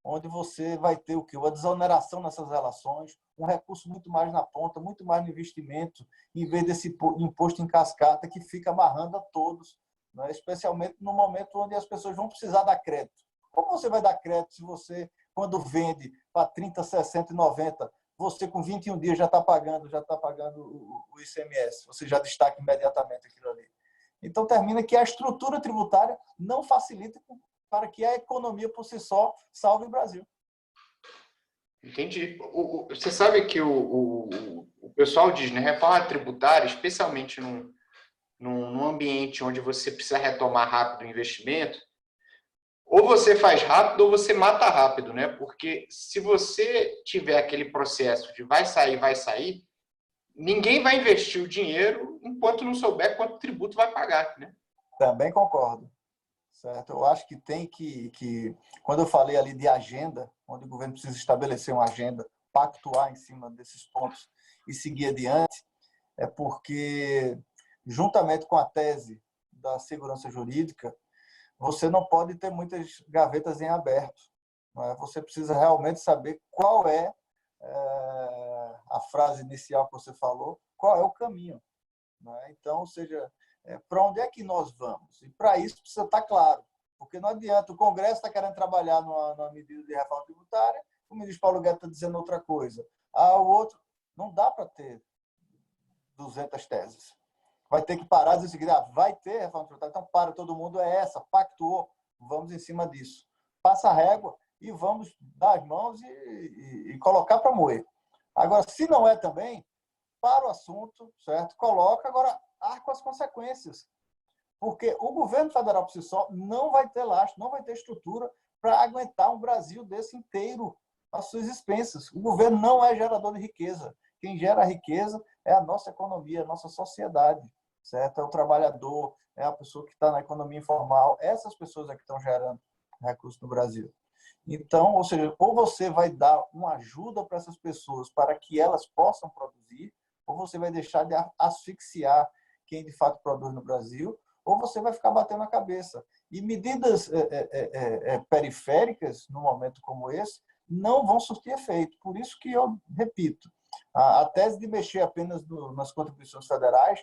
S1: onde você vai ter o quê? Uma desoneração nessas relações, um recurso muito mais na ponta, muito mais no investimento, em vez desse imposto em cascata que fica amarrando a todos, né? Especialmente no momento onde as pessoas vão precisar dar crédito. Como você vai dar crédito se você, quando vende para 30, 60 e 90, você com 21 dias já está pagando o ICMS, você já destaca imediatamente aquilo ali. Então, termina que a estrutura tributária não facilita para que a economia, por si só, salve o Brasil.
S2: Entendi. Você sabe que o pessoal diz, né, reforma tributária, especialmente num ambiente onde você precisa retomar rápido o investimento, ou você faz rápido ou você mata rápido, né? Porque se você tiver aquele processo de vai sair, ninguém vai investir o dinheiro enquanto não souber quanto tributo vai pagar, né?
S1: Também concordo. Certo? Eu acho que tem que, quando eu falei ali de agenda, onde o governo precisa estabelecer uma agenda, pactuar em cima desses pontos e seguir adiante, é porque, juntamente com a tese da segurança jurídica, você não pode ter muitas gavetas em aberto. Não é? Você precisa realmente saber qual é a frase inicial que você falou, qual é o caminho. Não é? Então, ou seja, para onde é que nós vamos? E para isso precisa estar claro, porque não adianta, o Congresso está querendo trabalhar numa medida de reforma tributária, o ministro Paulo Guedes está dizendo outra coisa. O outro, não dá para ter 200 teses. Vai ter que parar e dizer o seguinte, vai ter reforma tributária, então para, todo mundo é essa, pactuou, vamos em cima disso. Passa a régua e vamos dar as mãos e colocar para moer. Agora, se não é também, para o assunto, certo? Coloca, agora arca as consequências. Porque o governo federal por si só não vai ter lastro, não vai ter estrutura para aguentar um Brasil desse inteiro às suas expensas. O governo não é gerador de riqueza. Quem gera riqueza é a nossa economia, a nossa sociedade, certo? É o trabalhador, é a pessoa que está na economia informal. Essas pessoas é que estão gerando recursos no Brasil. Então, ou seja, ou você vai dar uma ajuda para essas pessoas para que elas possam produzir, ou você vai deixar de asfixiar quem de fato produz no Brasil, ou você vai ficar batendo a cabeça. E medidas periféricas, num momento como esse, não vão surtir efeito. Por isso que eu repito, a tese de mexer apenas nas contribuições federais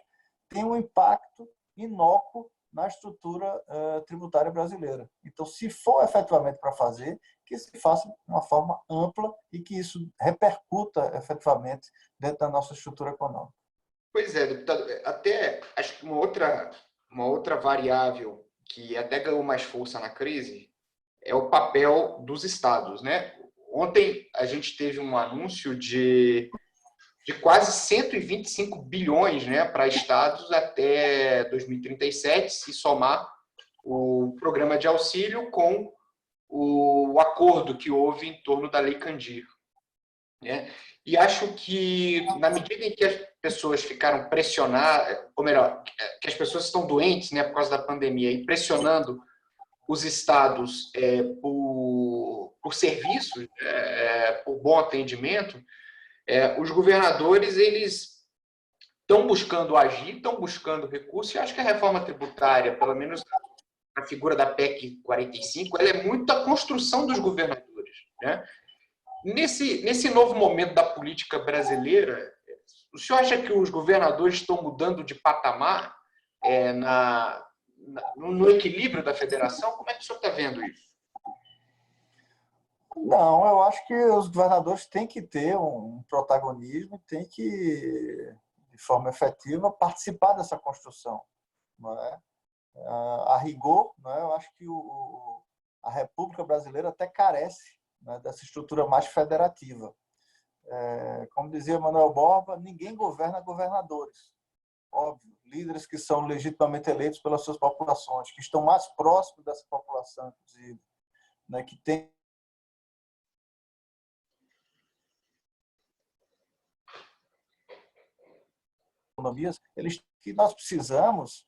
S1: tem um impacto inócuo na estrutura tributária brasileira. Então, se for efetivamente para fazer, que se faça de uma forma ampla e que isso repercuta efetivamente dentro da nossa estrutura econômica.
S2: Pois é, deputado, até acho que uma outra variável que até ganhou mais força na crise é o papel dos estados, né? Ontem a gente teve um anúncio de quase 125 bilhões, né, para estados até 2037, se somar o programa de auxílio com o acordo que houve em torno da Lei Candir, né? E acho que, na medida em que as pessoas ficaram pressionadas, ou melhor, que as pessoas estão doentes, né, por causa da pandemia, e pressionando os estados por serviços, por bom atendimento, os governadores eles estão buscando agir, estão buscando recursos, e acho que a reforma tributária, pelo menos a figura da PEC 45, ela é muito a construção dos governadores, né? Nesse novo momento da política brasileira, o senhor acha que os governadores estão mudando de patamar no equilíbrio da federação? Como é que o senhor está vendo isso?
S1: Não, eu acho que os governadores têm que ter um protagonismo, têm que, de forma efetiva, participar dessa construção. Não é? A rigor, não é? Eu acho que a República Brasileira até carece, né, dessa estrutura mais federativa. Como dizia Manuel Borba, ninguém governa governadores. Óbvio, líderes que são legitimamente eleitos pelas suas populações, que estão mais próximos dessa população, inclusive, né, que tem economias, que nós precisamos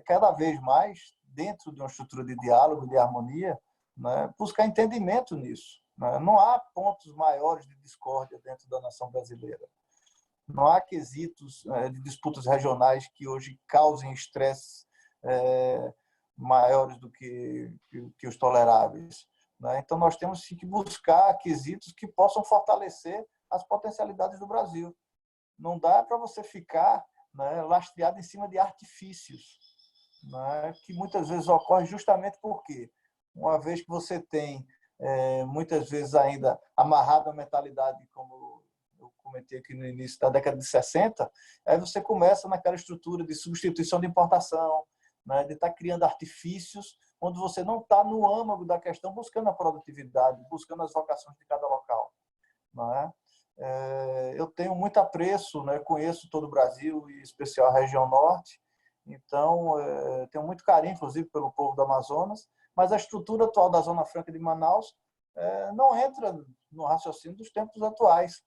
S1: cada vez mais, dentro de uma estrutura de diálogo, de harmonia, né, buscar entendimento nisso. Né? Não há pontos maiores de discórdia dentro da nação brasileira. Não há quesitos de disputas regionais que hoje causem estresse maiores do que os toleráveis. Né? Então, nós temos que buscar quesitos que possam fortalecer as potencialidades do Brasil. Não dá para você ficar, né, lastreado em cima de artifícios, né, que muitas vezes ocorre justamente porque, uma vez que você tem, muitas vezes ainda amarrado a mentalidade, como eu comentei aqui no início da década de 60, aí você começa naquela estrutura de substituição de importação, né, de estar criando artifícios onde você não está no âmago da questão buscando a produtividade, buscando as vocações de cada local. Não é? Eu tenho muito apreço, né? Conheço todo o Brasil, e em especial a região norte, então tenho muito carinho, inclusive, pelo povo do Amazonas, mas a estrutura atual da Zona Franca de Manaus não entra no raciocínio dos tempos atuais.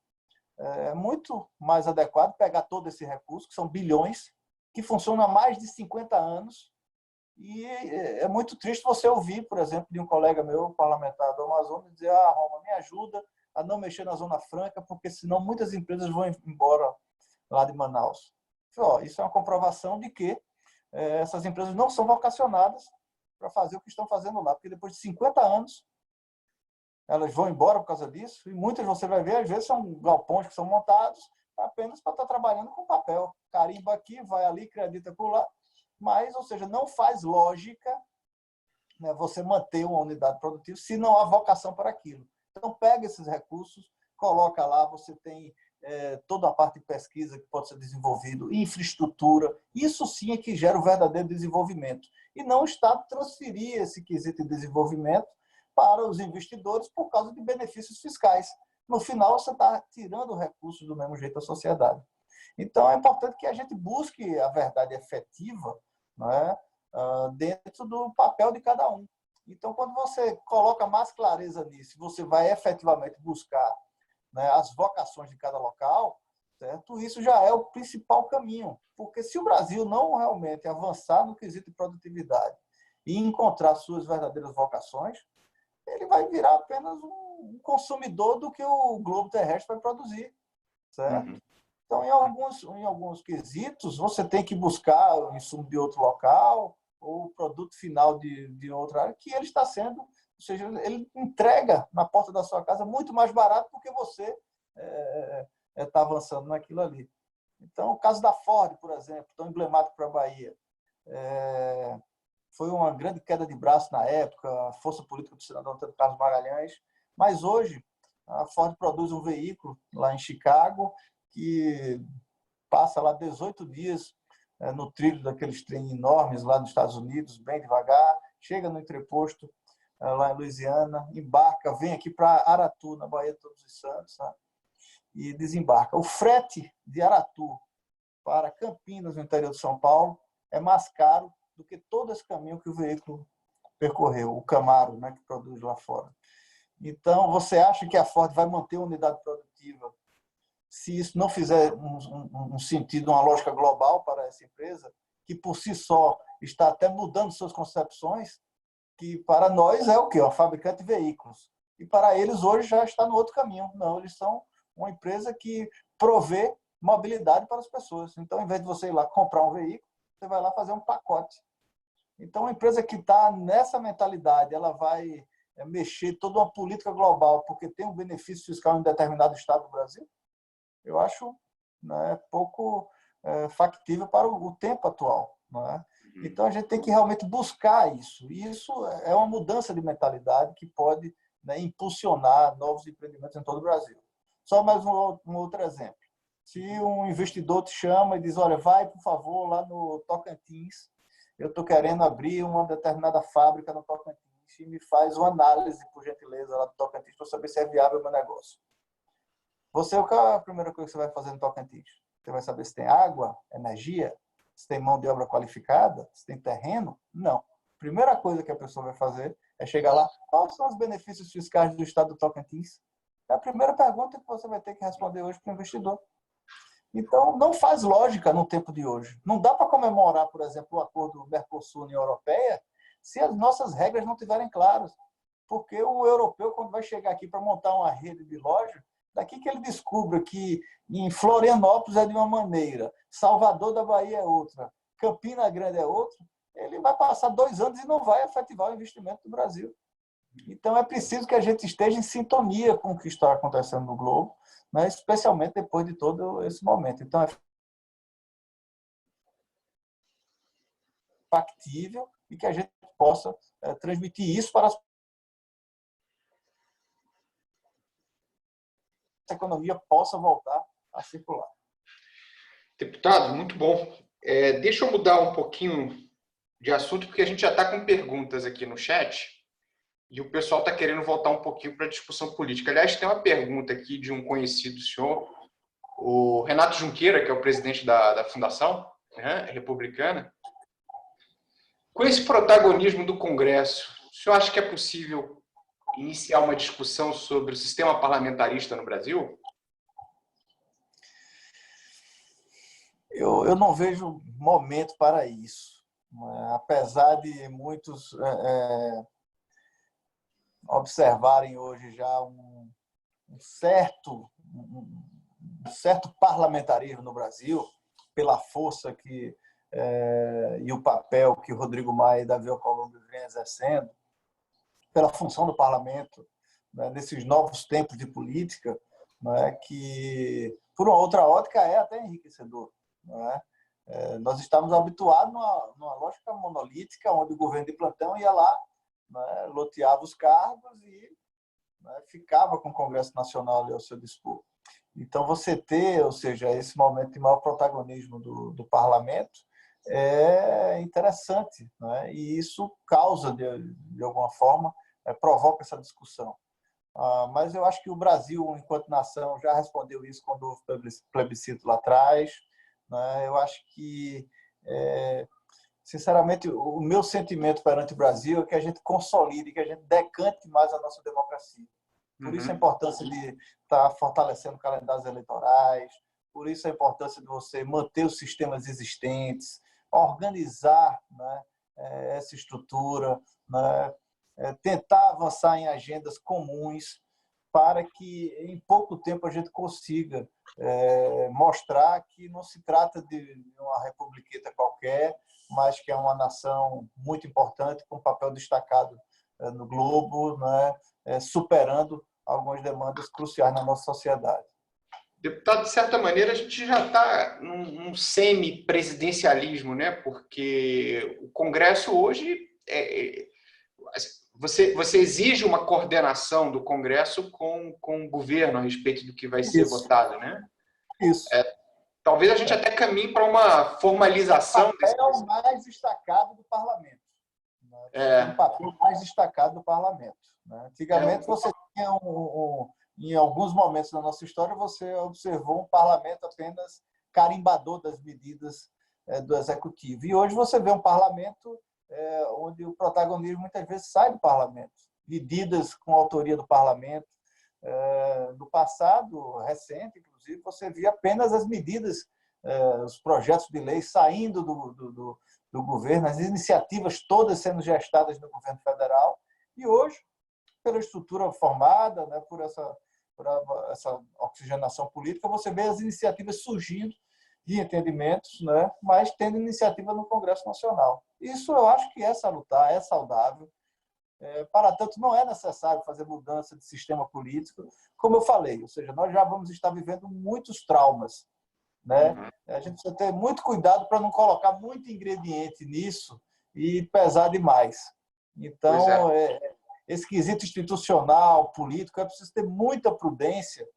S1: É muito mais adequado pegar todo esse recurso, que são bilhões, que funcionam há mais de 50 anos, e é muito triste você ouvir, por exemplo, de um colega meu, parlamentar do Amazonas, dizer: Roma, me ajuda a não mexer na Zona Franca, porque senão muitas empresas vão embora lá de Manaus. Isso é uma comprovação de que essas empresas não são vocacionadas para fazer o que estão fazendo lá, porque depois de 50 anos elas vão embora por causa disso, e muitas você vai ver, às vezes são galpões que são montados apenas para estar trabalhando com papel. Carimba aqui, vai ali, acredita por lá, mas, ou seja, não faz lógica, né, você manter uma unidade produtiva se não há vocação para aquilo. Então, pega esses recursos, coloca lá, você tem toda a parte de pesquisa que pode ser desenvolvido, infraestrutura, isso sim é que gera o verdadeiro desenvolvimento. E não o Estado transferir esse quesito de desenvolvimento para os investidores por causa de benefícios fiscais. No final, você está tirando recursos do mesmo jeito da sociedade. Então, é importante que a gente busque a verdade efetiva, né, dentro do papel de cada um. Então, quando você coloca mais clareza nisso, você vai efetivamente buscar, né, as vocações de cada local, certo? Isso já é o principal caminho. Porque se o Brasil não realmente avançar no quesito de produtividade e encontrar suas verdadeiras vocações, ele vai virar apenas um consumidor do que o globo terrestre vai produzir, certo? Uhum. Então, em alguns quesitos, você tem que buscar o insumo de outro local ou o produto final de outra área, que ele está sendo, ou seja, ele entrega na porta da sua casa muito mais barato porque você está avançando naquilo ali. Então, o caso da Ford, por exemplo, tão emblemático para a Bahia, foi uma grande queda de braço na época, a força política do senador Antônio Carlos Magalhães, mas hoje a Ford produz um veículo lá em Chicago que passa lá 18 dias no trilho daqueles trens enormes lá nos Estados Unidos, bem devagar, chega no entreposto lá em Louisiana, embarca, vem aqui para Aratu, na Baía de Todos os Santos, né? E desembarca. O frete de Aratu para Campinas, no interior de São Paulo, é mais caro do que todo esse caminho que o veículo percorreu, o Camaro, né, que produz lá fora. Então, você acha que a Ford vai manter uma unidade produtiva se isso não fizer um sentido, uma lógica global para essa empresa, que por si só está até mudando suas concepções, que para nós é o quê? Uma fabricante de veículos. E para eles hoje já está no outro caminho. Não, eles são uma empresa que provê mobilidade para as pessoas. Então, em vez de você ir lá comprar um veículo, você vai lá fazer um pacote. Então, uma empresa que está nessa mentalidade, ela vai mexer toda uma política global porque tem um benefício fiscal em determinado estado do Brasil, eu acho, né, pouco factível para o tempo atual. Né? Então, a gente tem que realmente buscar isso. E isso é uma mudança de mentalidade que pode, né, impulsionar novos empreendimentos em todo o Brasil. Só mais um outro exemplo. Se um investidor te chama e diz, olha, vai, por favor, lá no Tocantins, eu estou querendo abrir uma determinada fábrica no Tocantins e me faz uma análise, por gentileza, lá do Tocantins para saber se é viável o meu negócio. Qual é a primeira coisa que você vai fazer no Tocantins? Você vai saber se tem água, energia, se tem mão de obra qualificada, se tem terreno? Não. A primeira coisa que a pessoa vai fazer é chegar lá, quais são os benefícios fiscais do estado do Tocantins? É a primeira pergunta que você vai ter que responder hoje para o investidor. Então, não faz lógica no tempo de hoje. Não dá para comemorar, por exemplo, o acordo Mercosul-União Europeia se as nossas regras não estiverem claras. Porque o europeu, quando vai chegar aqui para montar uma rede de loja, daqui que ele descubra que em Florianópolis é de uma maneira, Salvador da Bahia é outra, Campina Grande é outra, ele vai passar 2 anos e não vai efetivar o investimento do Brasil. Então, é preciso que a gente esteja em sintonia com o que está acontecendo no globo, né? Especialmente depois de todo esse momento. Então, é factível e que a gente possa transmitir isso para a economia possa voltar a circular.
S2: Deputado, muito bom. Deixa eu mudar um pouquinho de assunto, porque a gente já está com perguntas aqui no chat e o pessoal está querendo voltar um pouquinho para a discussão política. Aliás, tem uma pergunta aqui de um conhecido senhor, o Renato Junqueira, que é o presidente da Fundação, né, republicana. Com esse protagonismo do Congresso, o senhor acha que é possível iniciar uma discussão sobre o sistema parlamentarista no Brasil?
S1: Eu não vejo momento para isso. Apesar de muitos observarem hoje já um certo parlamentarismo no Brasil, pela força e o papel que Rodrigo Maia e Davi Alcolumbre vêm exercendo, pela função do parlamento, né, nesses novos tempos de política, né, que, por uma outra ótica, é até enriquecedor. Né? Nós estamos habituados numa lógica monolítica, onde o governo de plantão ia lá, né, loteava os cargos e, né, ficava com o Congresso Nacional ali ao seu dispor. Então, você ter, ou seja, esse momento de maior protagonismo do parlamento é interessante, né? E isso causa, de alguma forma, provoca essa discussão. Mas eu acho que o Brasil, enquanto nação, já respondeu isso quando houve plebiscito lá atrás. Né? Eu acho que, sinceramente, o meu sentimento perante o Brasil é que a gente consolide, que a gente decante mais a nossa democracia. Por isso a importância de estar fortalecendo calendários eleitorais, por isso a importância de você manter os sistemas existentes, organizar, né, essa estrutura, né, tentar avançar em agendas comuns para que em pouco tempo a gente consiga mostrar que não se trata de uma republiqueta qualquer, mas que é uma nação muito importante, com um papel destacado no globo, né, superando algumas demandas cruciais na nossa sociedade.
S2: Deputado, de certa maneira, a gente já está num semi-presidencialismo, né? Porque o Congresso hoje você exige uma coordenação do Congresso com o governo a respeito do que vai ser votado, né?
S1: Isso.
S2: Talvez a gente até caminhe para uma formalização.
S1: O papel mais destacado do parlamento. Né? Um papel mais destacado do parlamento. Né? Antigamente, você tinha em alguns momentos da nossa história, você observou um parlamento apenas carimbador das medidas do executivo. E hoje você vê um parlamento onde o protagonismo muitas vezes sai do parlamento. Medidas com autoria do parlamento. No passado recente, inclusive, você via apenas as medidas, os projetos de lei saindo do governo, as iniciativas todas sendo gestadas no governo federal. E hoje, pela estrutura formada, né, por essa oxigenação política, você vê as iniciativas surgindo de entendimentos, né, mas tendo iniciativa no Congresso Nacional. Isso eu acho que é salutar, é saudável. Para tanto, não é necessário fazer mudança de sistema político, como eu falei, ou seja, nós já vamos estar vivendo muitos traumas. Né? A gente precisa ter muito cuidado para não colocar muito ingrediente nisso e pesar demais. Então, esse quesito institucional, político, é preciso ter muita prudência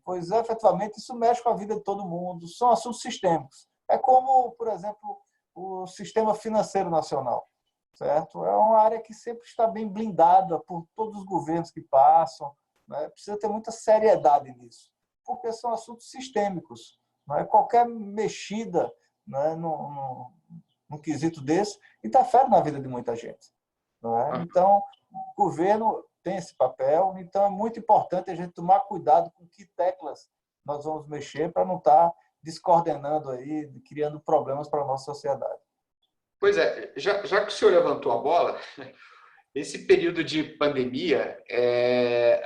S1: pois efetivamente isso mexe com a vida de todo mundo, são assuntos sistêmicos. É como, por exemplo, o sistema financeiro nacional, certo? É uma área que sempre está bem blindada por todos os governos que passam, né? Precisa ter muita seriedade nisso, porque são assuntos sistêmicos, não é? Qualquer mexida, né, num quesito desse interfere na vida de muita gente, não é? Então, o governo tem esse papel, então é muito importante a gente tomar cuidado com que teclas nós vamos mexer para não estar descoordenando aí, criando problemas para a nossa sociedade.
S2: Pois é, já que o senhor levantou a bola, esse período de pandemia,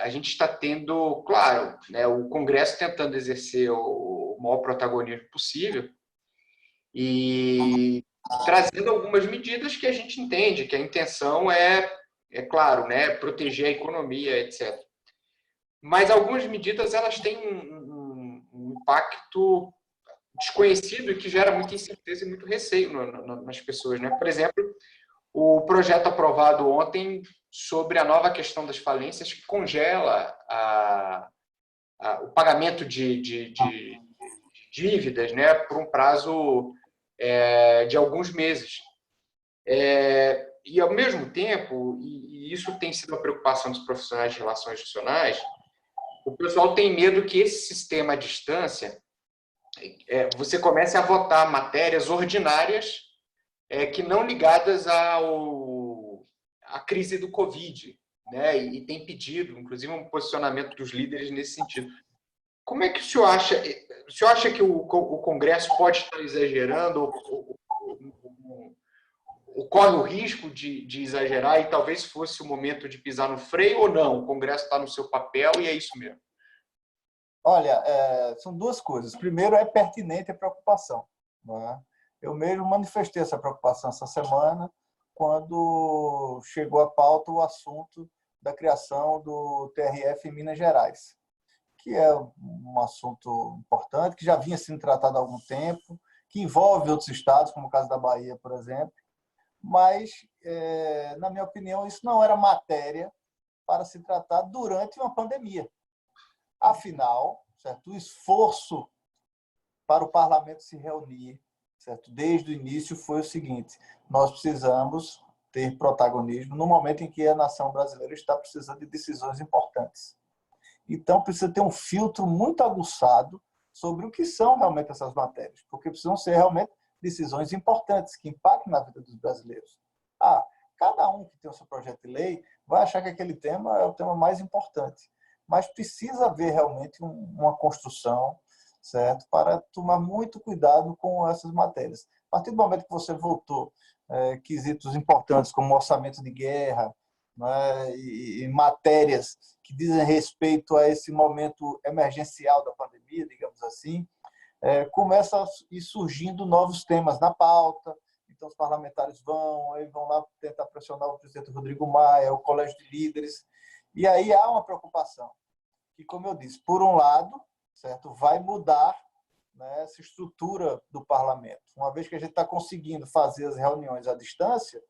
S2: a gente está tendo, claro, né, o Congresso tentando exercer o maior protagonismo possível e trazendo algumas medidas que a gente entende que a intenção é claro, né, proteger a economia, etc. Mas algumas medidas elas têm um impacto desconhecido e que gera muita incerteza e muito receio nas pessoas, né? Por exemplo, o projeto aprovado ontem sobre a nova questão das falências que congela o pagamento de dívidas, né, por um prazo de alguns meses. E, ao mesmo tempo, e isso tem sido uma preocupação dos profissionais de relações institucionais, o pessoal tem medo que esse sistema à distância você comece a votar matérias ordinárias que não ligadas à crise do Covid, né? E tem pedido, inclusive, um posicionamento dos líderes nesse sentido. Como é que o senhor acha? O senhor acha que o Congresso pode estar exagerando ou corre o risco de exagerar e talvez fosse o momento de pisar no freio ou não? O Congresso está no seu papel e é isso mesmo.
S1: Olha, são duas coisas. Primeiro, é pertinente a preocupação, não é? Eu mesmo manifestei essa preocupação essa semana, quando chegou à pauta o assunto da criação do TRF em Minas Gerais, que é um assunto importante, que já vinha sendo tratado há algum tempo, que envolve outros estados, como o caso da Bahia, por exemplo, mas, na minha opinião, isso não era matéria para se tratar durante uma pandemia. Afinal, certo, o esforço para o parlamento se reunir, certo, desde o início foi o seguinte: nós precisamos ter protagonismo no momento em que a nação brasileira está precisando de decisões importantes. Então, precisa ter um filtro muito aguçado sobre o que são realmente essas matérias, porque precisam ser realmente decisões importantes, que impactem na vida dos brasileiros. Cada um que tem o seu projeto de lei vai achar que aquele tema é o tema mais importante, mas precisa haver realmente uma construção, certo, para tomar muito cuidado com essas matérias. A partir do momento que você voltou quesitos importantes como orçamento de guerra, né, e matérias que dizem respeito a esse momento emergencial da pandemia, digamos assim, começa a ir surgindo novos temas na pauta. Então, os parlamentares vão lá tentar pressionar o presidente Rodrigo Maia, o colégio de líderes, e aí há uma preocupação, que, como eu disse, por um lado, certo, vai mudar, né, essa estrutura do parlamento. Uma vez que a gente está conseguindo fazer as reuniões à distância,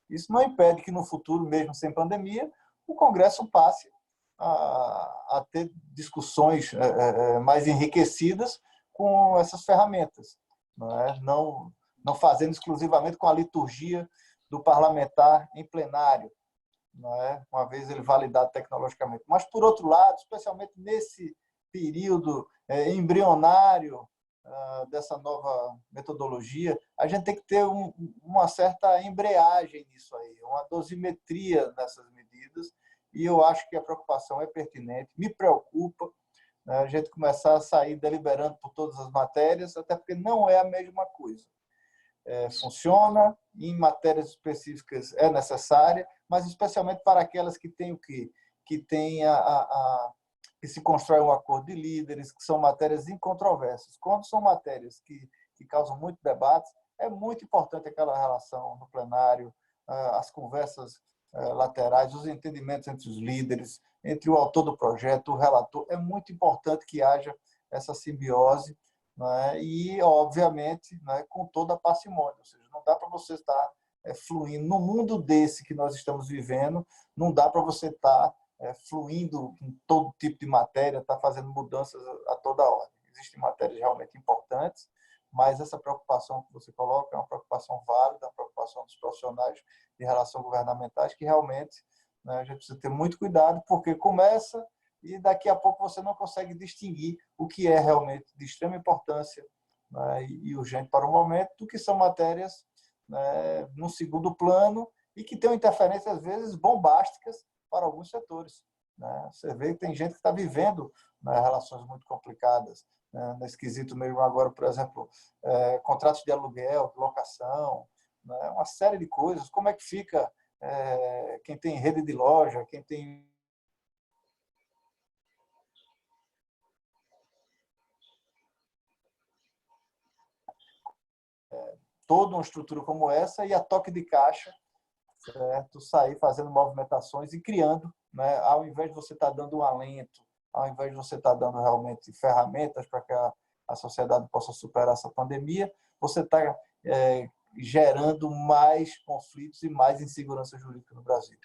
S1: isso não impede que no futuro, mesmo sem pandemia, o Congresso passe a ter discussões mais enriquecidas com essas ferramentas, não fazendo exclusivamente com a liturgia do parlamentar em plenário, uma vez ele validado tecnologicamente. Mas, por outro lado, especialmente nesse período embrionário dessa nova metodologia, a gente tem que ter uma certa embreagem nisso aí, uma dosimetria nessas medidas, e eu acho que a preocupação é pertinente, me preocupa, né, a gente começar a sair deliberando por todas as matérias, até porque não é a mesma coisa. Funciona, em matérias específicas é necessária, mas especialmente para aquelas que têm o quê? Que tem que se constrói um acordo de líderes, que são matérias incontroversas. Quando são matérias que causam muito debate, é muito importante aquela relação no plenário, as conversas laterais, os entendimentos entre os líderes, entre o autor do projeto, o relator. É muito importante que haja essa simbiose, né? E, obviamente, né, com toda a parcimônia. Ou seja, não dá para você estar fluindo. No mundo desse que nós estamos vivendo, não dá para você estar fluindo em todo tipo de matéria, está fazendo mudanças a toda hora. Existem matérias realmente importantes, mas essa preocupação que você coloca é uma preocupação válida, uma preocupação dos profissionais de relações governamentais, que realmente, né, a gente precisa ter muito cuidado, porque começa e daqui a pouco você não consegue distinguir o que é realmente de extrema importância, né, e urgente para o momento, do que são matérias, né, no segundo plano e que têm interferências, às vezes, bombásticas para alguns setores. Né? Você vê que tem gente que está vivendo, né, relações muito complicadas, né, nesse quesito mesmo agora, por exemplo, contratos de aluguel, de locação, né, uma série de coisas. Como é que fica quem tem rede de loja, quem tem toda uma estrutura como essa e a toque de caixa, certo? Sair fazendo movimentações e criando, né? Ao invés de você estar dando um alento, ao invés de você estar dando realmente ferramentas para que a sociedade possa superar essa pandemia, você está gerando mais conflitos e mais insegurança jurídica no Brasil.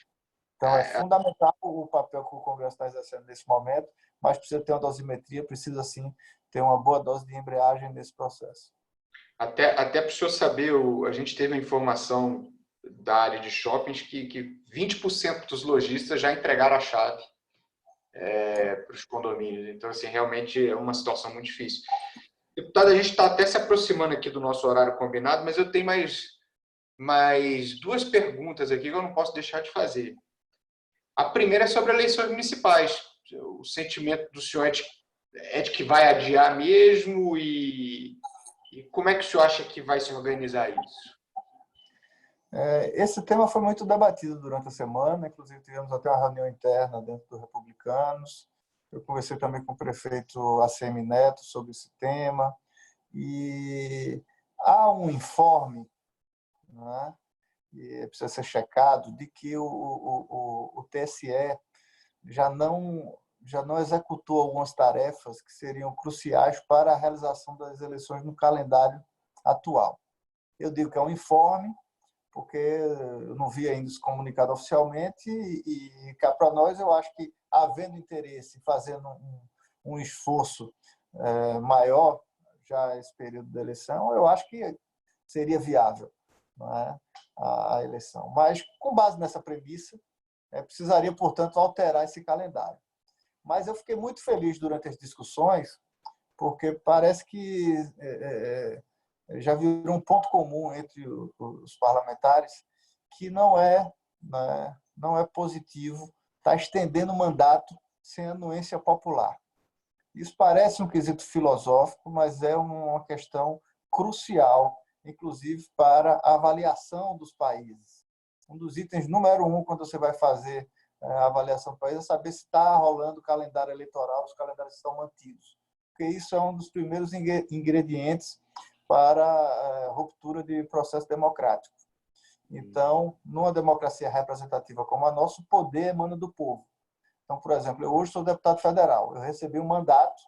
S1: Então, é fundamental o papel que o Congresso está exercendo nesse momento, mas precisa ter uma dosimetria, precisa, sim, ter uma boa dose de embreagem nesse processo.
S2: Até para o senhor saber, a gente teve a informação da área de shoppings que 20% dos lojistas já entregaram a chave para os condomínios. Então, assim, realmente é uma situação muito difícil. Deputado, a gente está até se aproximando aqui do nosso horário combinado, mas eu tenho mais duas perguntas aqui que eu não posso deixar de fazer. A primeira é sobre eleições municipais. O sentimento do senhor é de que vai adiar mesmo e como é que o senhor acha que vai se organizar isso?
S1: Esse tema foi muito debatido durante a semana, inclusive tivemos até uma reunião interna dentro dos Republicanos. Eu conversei também com o prefeito ACM Neto sobre esse tema. E há um informe, né, e precisa ser checado, de que o TSE já não executou algumas tarefas que seriam cruciais para a realização das eleições no calendário atual. Eu digo que é um informe, porque eu não vi ainda isso comunicado oficialmente, e cá para nós, eu acho que, havendo interesse, fazendo um esforço maior, já esse período da eleição, eu acho que seria viável, não é, a eleição. Mas, com base nessa premissa, precisaria, portanto, alterar esse calendário. Mas eu fiquei muito feliz durante as discussões, porque parece que já virou um ponto comum entre os parlamentares que não é, né, não é positivo estar estendendo o mandato sem anuência popular. Isso parece um quesito filosófico, mas é uma questão crucial, inclusive para a avaliação dos países. Um dos itens número 1, quando você vai fazer a avaliação do país, é saber se está rolando o calendário eleitoral, os calendários estão mantidos. Porque isso é um dos primeiros ingredientes para a ruptura de processo democrático. Então, numa democracia representativa como a nossa, o poder emana do povo. Então, por exemplo, eu hoje sou deputado federal, eu recebi um mandato,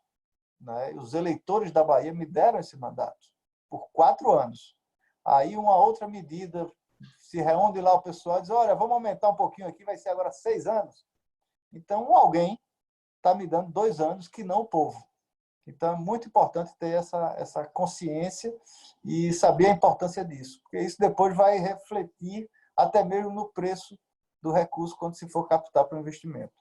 S1: né, e os eleitores da Bahia me deram esse mandato por 4 anos. Aí uma outra medida, se reúne lá o pessoal e diz, olha, vamos aumentar um pouquinho aqui, vai ser agora 6 anos. Então, alguém está me dando 2 anos que não o povo. Então, é muito importante ter essa consciência e saber a importância disso, porque isso depois vai refletir até mesmo no preço do recurso quando se for captar para o investimento.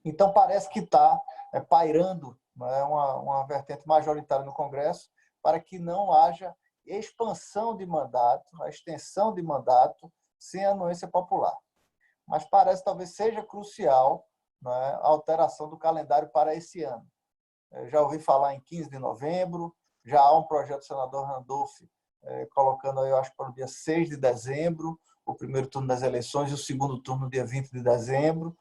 S1: Então, parece que está pairando, né, uma vertente majoritária no Congresso para que não haja expansão de mandato, a extensão de mandato sem anuência popular. Mas parece talvez seja crucial, né, a alteração do calendário para esse ano. Eu já ouvi falar em 15 de novembro, já há um projeto do senador Randolph colocando, eu acho, para o dia 6 de dezembro, o primeiro turno das eleições e o segundo turno, dia 20 de dezembro.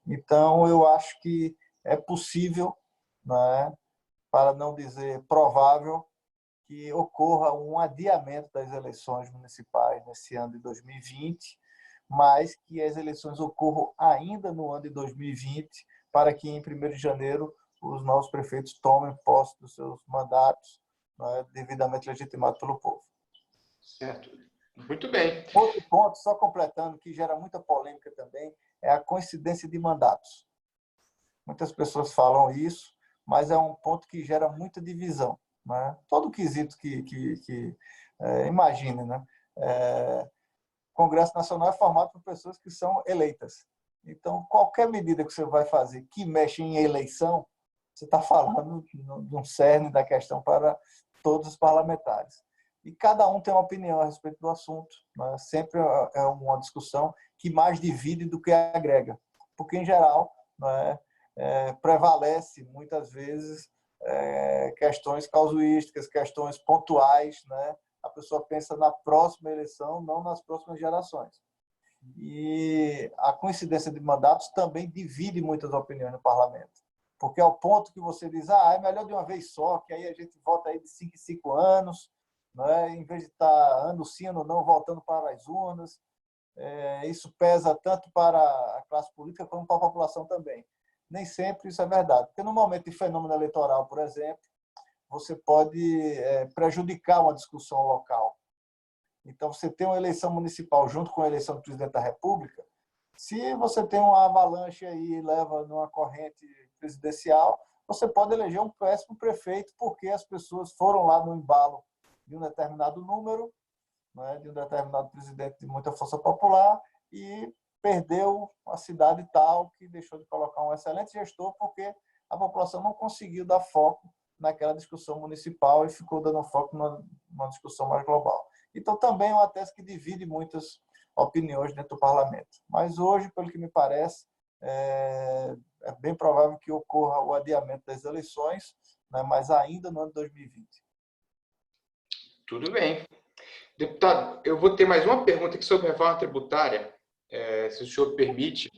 S1: Então, eu acho que é possível, né, para não dizer provável, que ocorra um adiamento das eleições municipais nesse ano de 2020, mas que as eleições ocorram ainda no ano de 2020, para que em 1º de janeiro os novos prefeitos tomem posse dos seus mandatos, né, devidamente legitimados pelo povo.
S2: Certo. Muito bem.
S1: Outro ponto, só completando, que gera muita polêmica também, é a coincidência de mandatos. Muitas pessoas falam isso, mas é um ponto que gera muita divisão, né? Todo quesito imagine, né? O Congresso Nacional é formado por pessoas que são eleitas. Então, qualquer medida que você vai fazer que mexe em eleição, você está falando de um cerne da questão para todos os parlamentares. E cada um tem uma opinião a respeito do assunto, né? Sempre é uma discussão que mais divide do que agrega, porque, em geral, né, prevalece, muitas vezes, questões casuísticas, questões pontuais, né? A pessoa pensa na próxima eleição, não nas próximas gerações. E a coincidência de mandatos também divide muitas opiniões no parlamento, porque ao ponto que você diz, é melhor de uma vez só, que aí a gente volta aí de 5 em 5 anos, né? Em vez de estar ano sim, ano não, voltando para as urnas. Isso pesa tanto para a classe política como para a população também. Nem sempre isso é verdade, porque no momento de fenômeno eleitoral, por exemplo, você pode prejudicar uma discussão local. Então, você tem uma eleição municipal junto com a eleição do presidente da República, se você tem uma avalanche aí e leva numa corrente presidencial, você pode eleger um péssimo prefeito porque as pessoas foram lá no embalo de um determinado número, né, de um determinado presidente de muita força popular e perdeu a cidade tal que deixou de colocar um excelente gestor porque a população não conseguiu dar foco naquela discussão municipal e ficou dando foco numa discussão mais global. Então, também é uma tese que divide muitas opiniões dentro do parlamento. Mas hoje, pelo que me parece, é bem provável que ocorra o adiamento das eleições, né, mas ainda no ano de 2020.
S2: Tudo bem. Deputado, eu vou ter mais uma pergunta aqui sobre a reforma tributária, se o senhor permite.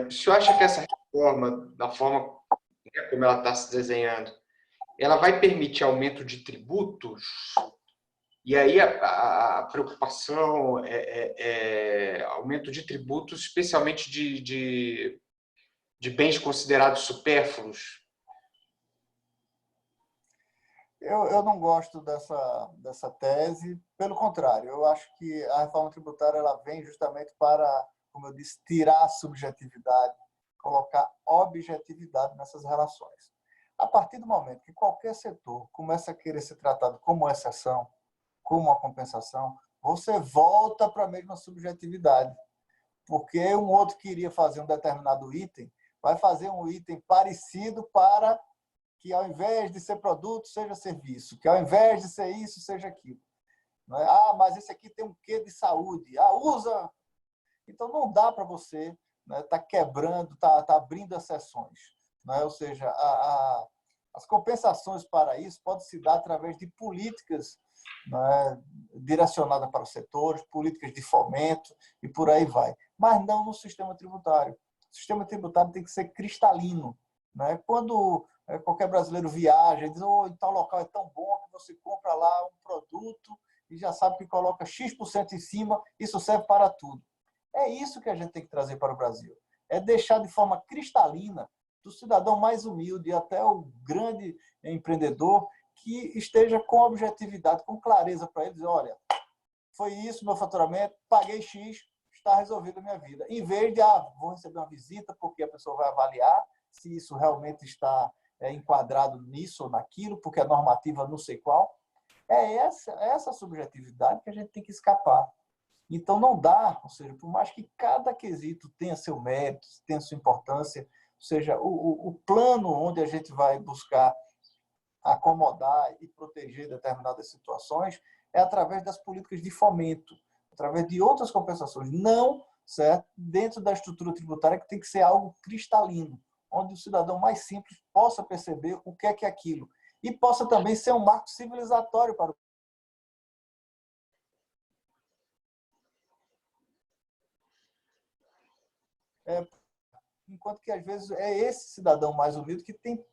S2: O senhor acha que essa reforma, da forma como ela está se desenhando, ela vai permitir aumento de tributos? E aí a preocupação é aumento de tributos, especialmente de bens considerados supérfluos?
S1: Eu não gosto dessa tese, pelo contrário, eu acho que a reforma tributária ela vem justamente para, como eu disse, tirar a subjetividade, colocar objetividade nessas relações. A partir do momento que qualquer setor começa a querer ser tratado como exceção, como uma compensação, você volta para a mesma subjetividade. Porque um outro queria fazer um determinado item, vai fazer um item parecido para que, ao invés de ser produto, seja serviço, que ao invés de ser isso, seja aquilo. Mas esse aqui tem um quê de saúde. Usa. Então, não dá para você tá quebrando, tá abrindo exceções. Ou seja, as compensações para isso podem se dar através de políticas direcionadas para os setores, políticas de fomento e por aí vai. Mas não no sistema tributário. O sistema tributário tem que ser cristalino. Quando qualquer brasileiro viaja e diz, em tal local é tão bom que você compra lá um produto e já sabe que coloca X% em cima, isso serve para tudo. É isso que a gente tem que trazer para o Brasil. É deixar de forma cristalina, do cidadão mais humilde até o grande empreendedor, que esteja com objetividade, com clareza para ele dizer, olha, foi isso meu faturamento, paguei X, está resolvida a minha vida. Em vez de, vou receber uma visita porque a pessoa vai avaliar se isso realmente está enquadrado nisso ou naquilo, porque a normativa não sei qual. É essa subjetividade que a gente tem que escapar. Então, não dá, ou seja, por mais que cada quesito tenha seu mérito, tenha sua importância, ou seja, o plano onde a gente vai buscar acomodar e proteger determinadas situações é através das políticas de fomento, através de outras compensações, não certo? Dentro da estrutura tributária que tem que ser algo cristalino, onde o cidadão mais simples possa perceber o que é aquilo e possa também ser um marco civilizatório para o enquanto que às vezes é esse cidadão mais humilde que tem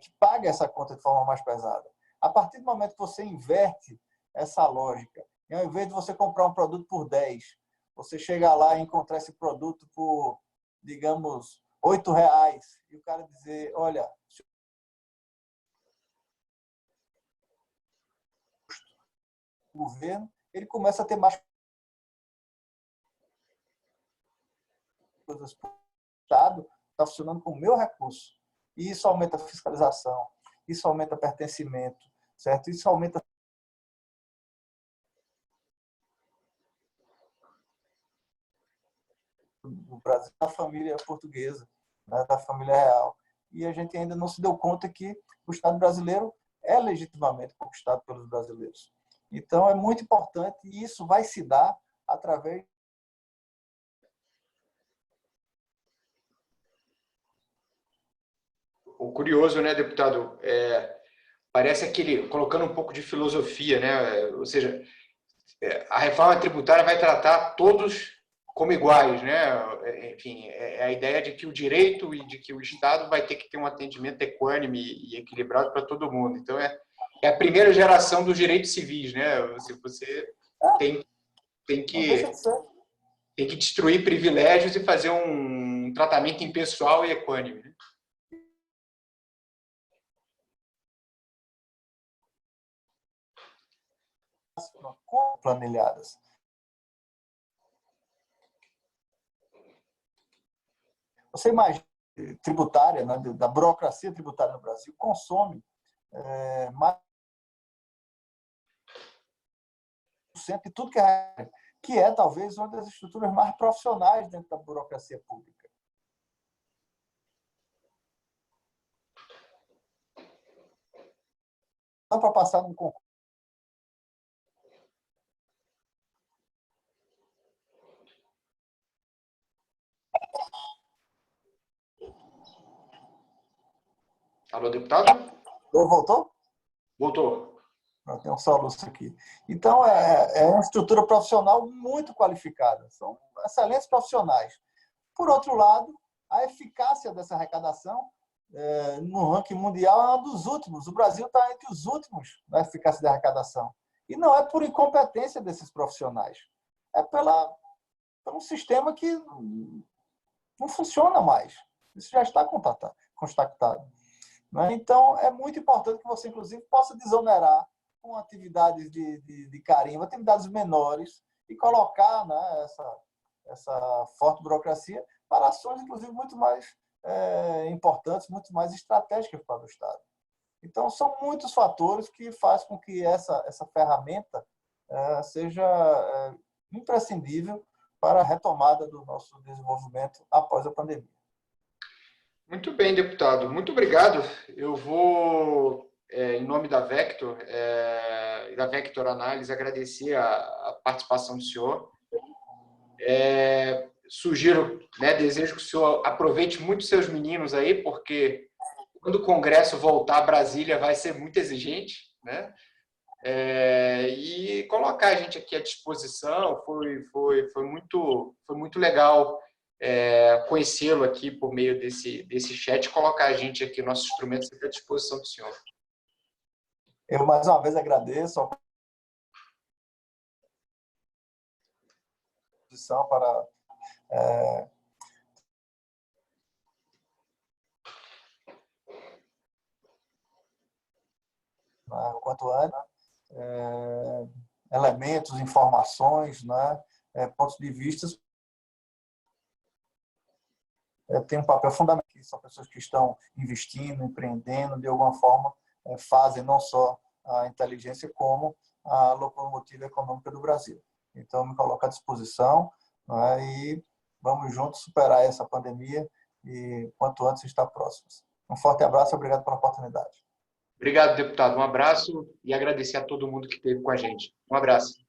S1: que paga essa conta de forma mais pesada. A partir do momento que você inverte essa lógica, e ao invés de você comprar um produto por 10, você chega lá e encontrar esse produto por, digamos, R$8, e o cara dizer, olha, o governo, ele começa a ter mais coisas para o Estado, está funcionando com o meu recurso. E isso aumenta a fiscalização, isso aumenta pertencimento, certo? Isso aumenta o Brasil da família portuguesa, né, da família real. E a gente ainda não se deu conta que o Estado brasileiro é legitimamente conquistado pelos brasileiros. Então, é muito importante e isso vai se dar através.
S2: O curioso, né, deputado? Parece aquele, colocando um pouco de filosofia, né? Ou seja, a reforma tributária vai tratar todos como iguais, né? Enfim, é a ideia de que o direito e de que o Estado vai ter que ter um atendimento equânime e equilibrado para todo mundo. Então, é a primeira geração dos direitos civis, né? Você tem, tem
S1: Não deixa
S2: que
S1: de ser.
S2: tem que destruir privilégios e fazer um tratamento impessoal e equânime, né?
S1: Planilhadas. Você imagina, tributária, né, da burocracia tributária no Brasil, consome mais de tudo que é talvez uma das estruturas mais profissionais dentro da burocracia pública. Então, para passar no concurso.
S2: Alô, deputado?
S1: Voltou?
S2: Voltou.
S1: Tem um soluço aqui. Então, é uma estrutura profissional muito qualificada. São excelentes profissionais. Por outro lado, a eficácia dessa arrecadação no ranking mundial é uma dos últimos. O Brasil está entre os últimos na eficácia da arrecadação. E não é por incompetência desses profissionais. É por um sistema que não funciona mais. Isso já está constatado. Então, é muito importante que você, inclusive, possa desonerar com atividades de carimbo, atividades menores, e colocar, né, essa forte burocracia para ações, inclusive, muito mais importantes, muito mais estratégicas para o Estado. Então, são muitos fatores que fazem com que essa ferramenta seja imprescindível para a retomada do nosso desenvolvimento após a pandemia.
S2: Muito bem, deputado. Muito obrigado. Eu vou, em nome da Vector e da Vector Análise, agradecer a participação do senhor. Sugiro, né, desejo que o senhor aproveite muito seus meninos aí, porque quando o Congresso voltar a Brasília vai ser muito exigente, né? E colocar a gente aqui à disposição. Foi muito legal conhecê-lo aqui por meio desse chat, colocar a gente aqui, nossos instrumentos à disposição do senhor.
S1: Eu, mais uma vez, agradeço a disposição para o quanto antes, elementos, informações, né, pontos de vista. Tem um papel fundamental, são pessoas que estão investindo, empreendendo, de alguma forma, fazem não só a inteligência, como a locomotiva econômica do Brasil. Então, me coloco à disposição, né, e vamos juntos superar essa pandemia e, quanto antes, estar próximos. Um forte abraço e obrigado pela oportunidade.
S2: Obrigado, deputado. Um abraço e agradecer a todo mundo que esteve com a gente. Um abraço.